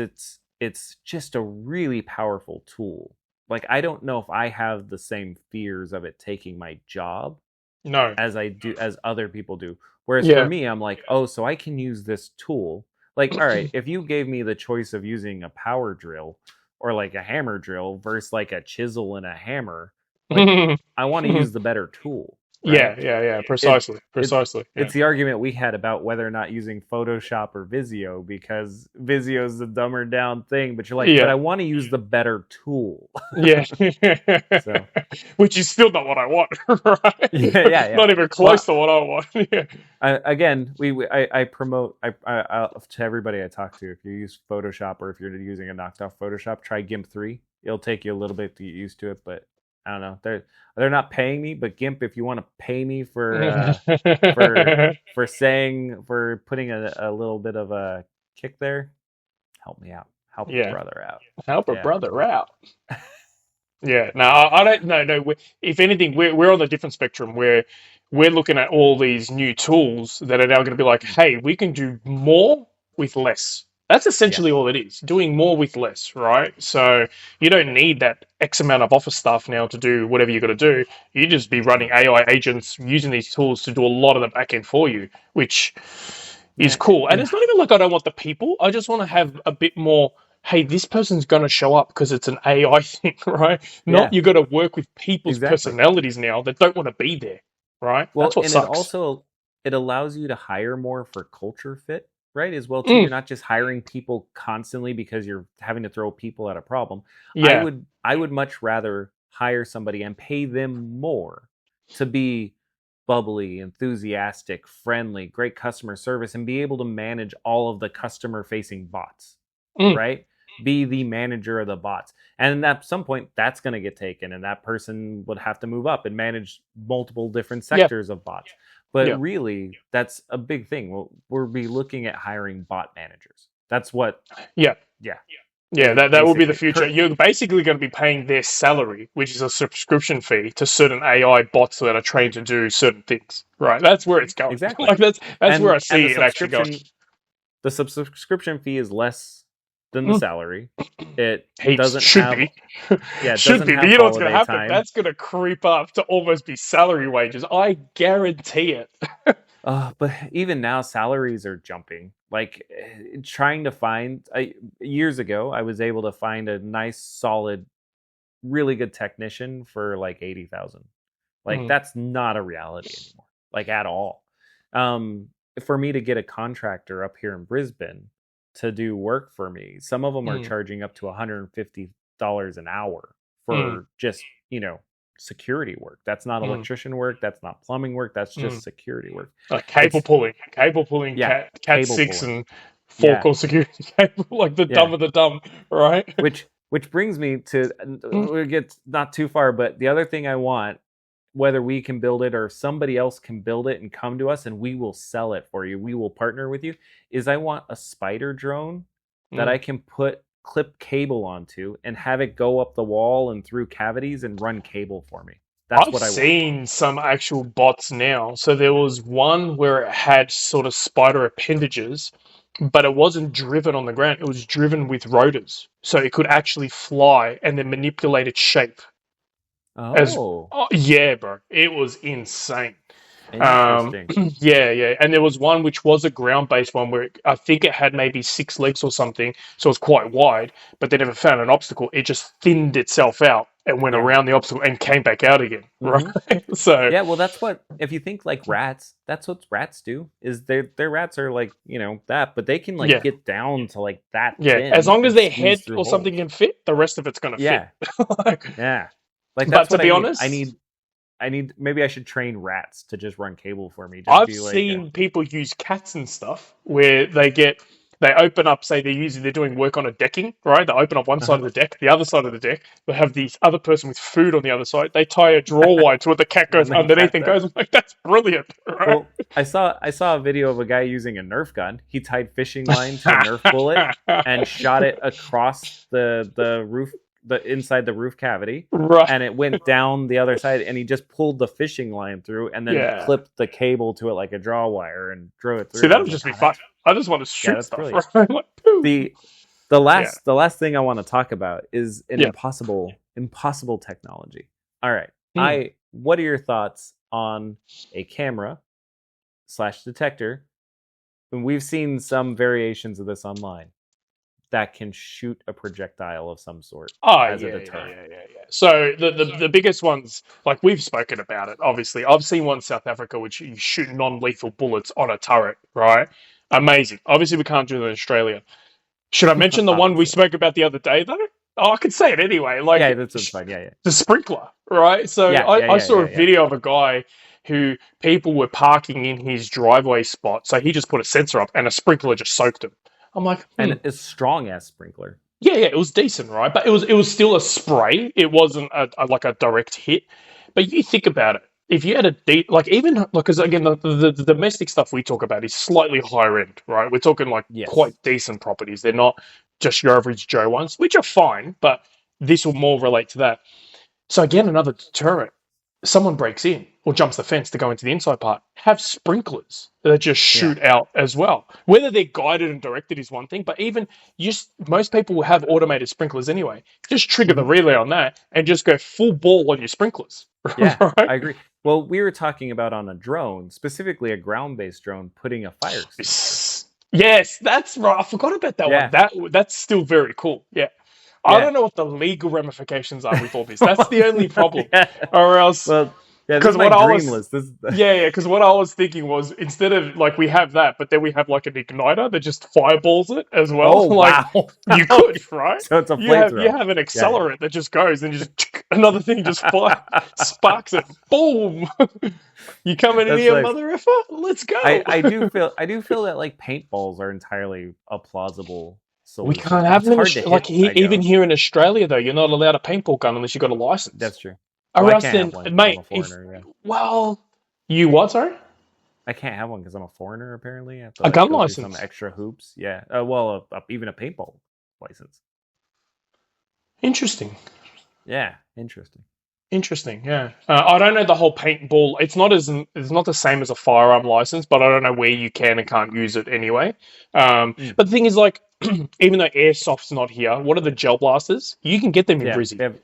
it's just a really powerful tool. Like I don't know if I have the same fears of it taking my job No. as other people do. Whereas for Yeah. me, I'm like, oh, so I can use this tool. Like, all right, if you gave me the choice of using a power drill or like a hammer drill versus like a chisel and a hammer, like I want to use the better tool, right? Yeah, yeah, yeah. It Precisely, it precisely. Yeah, it's the argument we had about whether or not using Photoshop or Visio, because Visio is the dumber down thing, but you're like, but yeah, I want to use the better tool. yeah. So Which is still not what I want, right? yeah. Not even close Well, to what I want. Yeah. again, I promote to everybody I talk to. If you use Photoshop or if you're using a knocked off Photoshop, try GIMP 3. It'll take you a little bit to get used to it, but I don't know. They're not paying me, but GIMP, if you want to pay me for saying, for putting a little bit of a kick there, help me out. Help a Yeah. brother out. Help a Yeah. brother out. Yeah, no, I don't. No, no. If anything, we're on a different spectrum where we're looking at all these new tools that are now going to be like, hey, we can do more with less. That's Yeah. essentially all it is, doing more with less, right? So you don't need that X amount of office staff now to do whatever you got to do. You just be running AI agents using these tools to do a lot of the back end for you, which is Yeah. cool. And it's not even like I don't want the people. I just want to have a bit more hey, this person's going to show up because it's an AI thing, right? Yeah, Not you got to work with people's exactly. personalities now that don't want to be there, right? That's Well, what and it sucks. also it allows you to hire more for culture fit, right? As well too. Mm, You're not just hiring people constantly because you're having to throw people at a problem. yeah. I would much rather hire somebody and pay them more to be bubbly, enthusiastic, friendly, great customer service, and be able to manage all of the customer facing bots, Mm, right? Be the manager of the bots. And at some point, that's going to get taken, and that person would have to move up and manage multiple different yeah. sectors of bots. But Yeah. really, that's a big thing. We'll be looking at hiring bot managers. That's what, Yeah. yeah, Yeah, that will be the basically. future. You're basically going to be paying their salary, which is a subscription fee to certain AI bots that are trained to do certain things. Right. That's where it's going. Exactly. Like that's where I And see it actually going. the subscription fee is less than the Mm, salary. It heaps doesn't should have, be, yeah, it should doesn't be. But have you know what's going to holiday happen? time. That's going to creep up to almost be salary wages. I guarantee it. But even now, salaries are jumping. Like trying to find years ago, I was able to find a nice, solid, really good technician for like 80,000. Like Mm, that's not a reality anymore, like at all. Um, for me to get a contractor up here in Brisbane to do work for me, some of them are mm, charging up to $150 an hour mm, for just security work. That's not mm, electrician work. That's not plumbing work. That's mm. just security work. Like It's cable pulling, yeah, cat cable six, pulling. and four Yeah, core security cable, like the yeah. dumb of the dumb, right? Which brings me to Mm, we get not too far, but the other thing I want, whether we can build it or somebody else can build it and come to us and we will sell it for you, we will partner with you, is I want a spider drone that mm. I can clip cable onto and have it go up the wall and through cavities and run cable for me. That's I've what I want. seen some actual bots now. So there was one where it had sort of spider appendages, but it wasn't driven on the ground. It was driven with rotors, so it could actually fly and then manipulate its shape. As Oh, oh, yeah, bro, it was insane. Um, interesting. yeah, and there was one which was a ground-based one where I think it had maybe 6 legs or something, so it was quite wide, but they never found an obstacle. It just thinned itself out and went Yeah. around the obstacle and came back out again, right? Hmm. So Yeah, well, that's what if you think like rats, that's what rats do. Is their rats are like that, but they can like yeah, get down to like that yeah. As thin long as and their head squeeze through or something holes. can fit, the rest of it's gonna fit. Yeah, Like, yeah. Like but that's to what I be need. honest, I need. Maybe I should train rats to just run cable for me. Just I've be like, seen people use cats and stuff where they open up, say they're doing work on a decking, right? They open up one side uh-huh. of the deck, the other side of the deck. They have the other person with food on the other side. They tie a draw wire to it. The cat goes And then underneath cat and that. goes. I'm like, that's brilliant, right? Well, I saw a video of a guy using a Nerf gun. He tied fishing line to a Nerf bullet and shot it across the roof, the inside the roof cavity, Right. and it went down the other side. And he just pulled the fishing line through and then Yeah. clipped the cable to it like a draw wire and drew it through. See, And I that would was just like, be oh, fun. I just want to shoot that's stuff, brilliant. right? Like, poof. The Yeah. the last thing I want to talk about is an Yeah. impossible technology. All right, Hmm. what are your thoughts on a camera / detector? And we've seen some variations of this online that can shoot a projectile of some sort Oh as a yeah. deterrent. So the biggest ones, like we've spoken about it. Obviously, I've seen one in South Africa which you shoot non-lethal bullets on a turret. Right, amazing. Obviously, we can't do that in Australia. Should I mention the one we Obviously, spoke about the other day though? Oh, I could say it anyway. Like yeah, that's fine. Yeah, the sprinkler, right? So I saw a yeah. video of a guy who people were parking in his driveway spot. So he just put a sensor up and a sprinkler just soaked him. I'm like, And a strong ass sprinkler. yeah, it was decent, right? But it was still a spray. It wasn't like a direct hit. But you think about it. If you had a deep, like even like, because again, the domestic stuff we talk about is slightly higher end, right? We're talking like Yes. quite decent properties. They're not just your average Joe ones, which are fine, but this will more relate to that. So again, another deterrent. Someone breaks in or jumps the fence to go into the inside part. Have sprinklers that just Yeah. shoot out as well. Whether they're guided and directed is one thing, but even most people will have automated sprinklers anyway. Just trigger the Mhm. relay on that and just go full ball on your sprinklers. Yeah, Right? I agree. Well, we were talking about on a drone, specifically a ground-based drone, putting a fire extinguisher. Yes, that's right. I forgot about that one. That's still very cool. Yeah. I don't know what the legal ramifications are with all this. That's the only problem. Yeah. Or else, Well, yeah, this because is my dream list. This is because what I was thinking was instead of like we have that, but then we have like an igniter that just fireballs it as well. Oh, like wow. you could, right? So it's a You have flamethrower. an accelerant that just goes and you just another thing just sparks it. Boom! You coming in That's here, nice. mother effer? Let's go. I do feel that like paintballs are entirely a plausible solution. We can't have them even here in Australia though. You're not allowed a paintball gun unless you got a license. That's true. Or Well, else then, mate, you what? Sorry, I can't have one because I'm a foreigner. Apparently, I have to, a gun go through license. some extra hoops. Yeah. Even a paintball license. Interesting. Yeah, interesting. Yeah, I don't know the whole paintball. It's not the same as a firearm license, but I don't know where you can and can't use it anyway. But the thing is, like, even though airsoft's not here, what are the gel blasters? You can get them in Brizzy.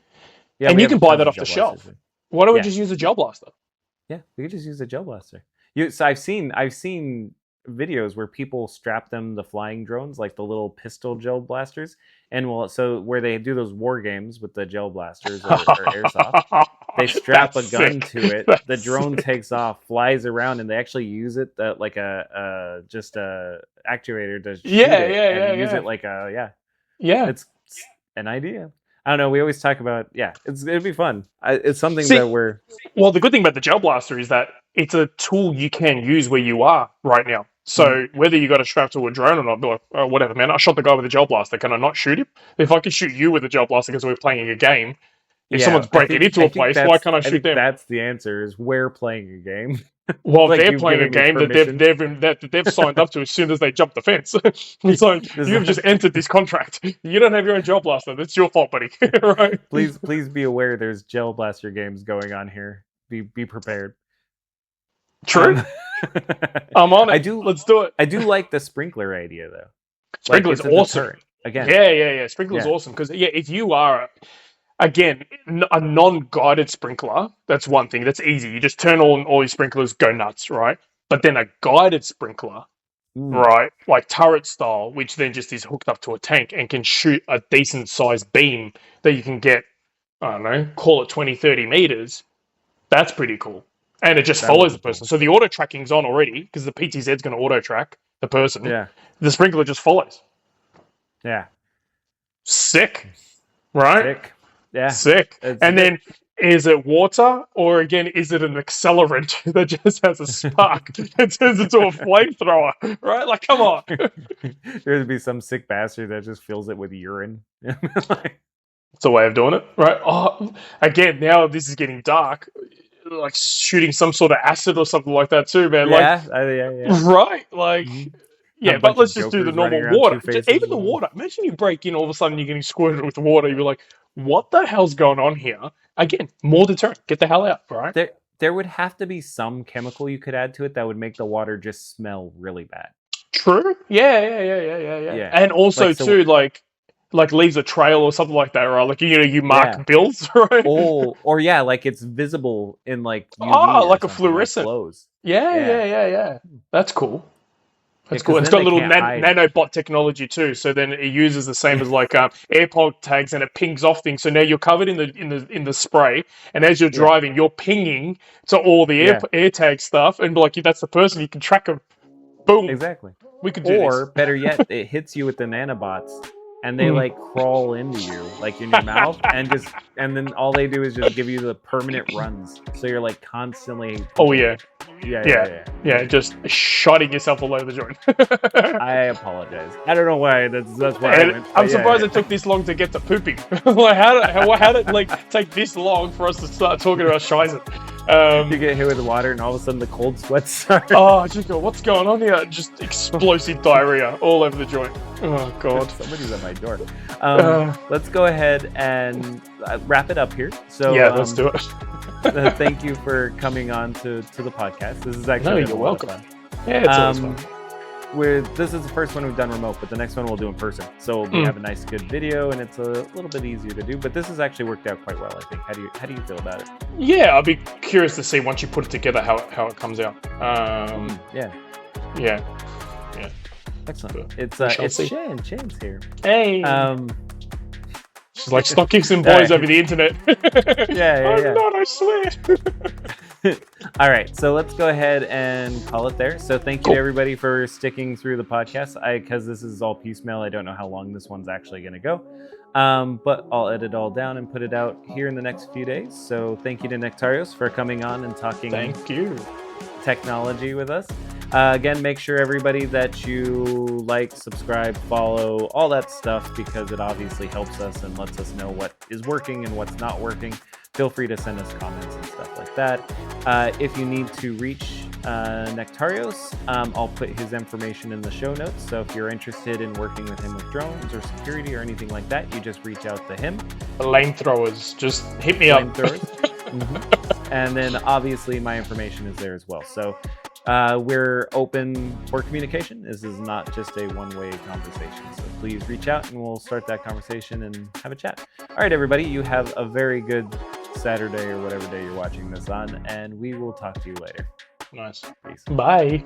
Yeah, and you can buy that off the shelf. Why don't we just use a gel blaster? Yeah, we could just use a gel blaster. So I've seen videos where people strap them the flying drones, like the little pistol gel blasters, and where they do those war games with the gel blasters or airsoft, they strap a gun to it. The drone takes off, flies around, and they actually use it like a actuator to shoot it. Use it like It's an idea. I don't know. We always talk about it'd be fun. It's something that we're. Well, the good thing about the gel blaster is that it's a tool you can use where you are right now. So whether you got a strap to a drone or not, be like, oh, whatever, man. I shot the guy with a gel blaster. Can I not shoot him? If I can shoot you with a gel blaster because we're playing a game, if someone's breaking into a place, why can't I shoot them? That's the answer. Is we're playing a game. Well, like they're playing a game that they've signed up to as soon as they jump the fence. So you've just entered this contract. You don't have your own gel blaster. That's your fault, buddy. Right? Please be aware there's gel blaster games going on here. Be prepared. True. I'm on it. Let's do it. I do like the sprinkler idea though. Sprinkler's awesome. Again. Yeah. Sprinkler's awesome because if you are again, a non-guided sprinkler, that's one thing. That's easy. You just turn on all your sprinklers, go nuts, right? But then a guided sprinkler, right, like turret style, which then just is hooked up to a tank and can shoot a decent-sized beam that you can get, I don't know, call it 20, 30 meters, that's pretty cool. And it just follows the person. So the auto-tracking's on already, because the PTZ's going to auto-track the person. Yeah. The sprinkler just follows. Yeah. Sick. Right? Sick. Yeah. Sick. And then, is it water, or again, is it an accelerant that just has a spark and turns into a flamethrower? Right? Like, come on. There'd be some sick bastard that just fills it with urine. It's a way of doing it, right? Oh, again, now this is getting dark. Like shooting some sort of acid or something like that too, man. Yeah, right? Like, but let's just do the normal water. Even the water. Imagine you break in, all of a sudden you're getting squirted with water. You're like, what the hell's going on here? Again, more deterrent. Get the hell out, right? There would have to be some chemical you could add to it that would make the water just smell really bad. True. Yeah. And also like leaves a trail or something like that, right? Like you mark bills, right? or like it's visible in like UV like a fluorescent. Like Yeah. That's cool. That's cool. It's got little nanobot technology too, so then it uses the same as like AirPod tags, and it pings off things. So now you're covered in the spray, and as you're driving, you're pinging to all the AirTag stuff, and like that's the person you can track them. Boom. Exactly. We could do this. Or better yet, it hits you with the nanobots. And they like crawl into you, like in your mouth, and then all they do is just give you the permanent runs. So you're like constantly. Oh yeah, just shotting yourself all over the joint. I apologize. I don't know why. That's why. I'm surprised it took this long to get to pooping. Like how did it like take this long for us to start talking about scheiße? You get hit with the water, and all of a sudden the cold sweats start. Oh, just go. What's going on here? Just explosive diarrhea all over the joint. Oh God! Somebody's at my door. Let's go ahead and wrap it up here. So let's do it. Thank you for coming on to the podcast. This is actually you're welcome. Yeah, it's always fun. This is the first one we've done remote, but the next one we'll do in person. So we have a nice, good video, and it's a little bit easier to do. But this has actually worked out quite well, I think. How do you feel about it? Yeah, I'll be curious to see once you put it together how it comes out. Yeah. Excellent. But It's Shan. Shan's here. Hey. She's like, stop kissing boys over the internet. I'm not, I swear. All right, so let's go ahead and call it there. So thank you to everybody for sticking through the podcast. Because this is all piecemeal, I don't know how long this one's actually going to go. But I'll edit it all down and put it out here in the next few days. So thank you to Nektarios for coming on and talking technology with us. Again, make sure everybody that you like, subscribe, follow, all that stuff, because it obviously helps us and lets us know what is working and what's not working. Feel free to send us comments and stuff like that. If you need to reach Nektarios, I'll put his information in the show notes. So if you're interested in working with him with drones or security or anything like that, you just reach out to him. Flamethrowers, just hit me up. And then obviously my information is there as well. So we're open for communication. This is not just a one-way conversation. So please reach out and we'll start that conversation and have a chat. All right, everybody, you have a very good Saturday or whatever day you're watching this on, and we will talk to you later. Nice. Peace. Bye.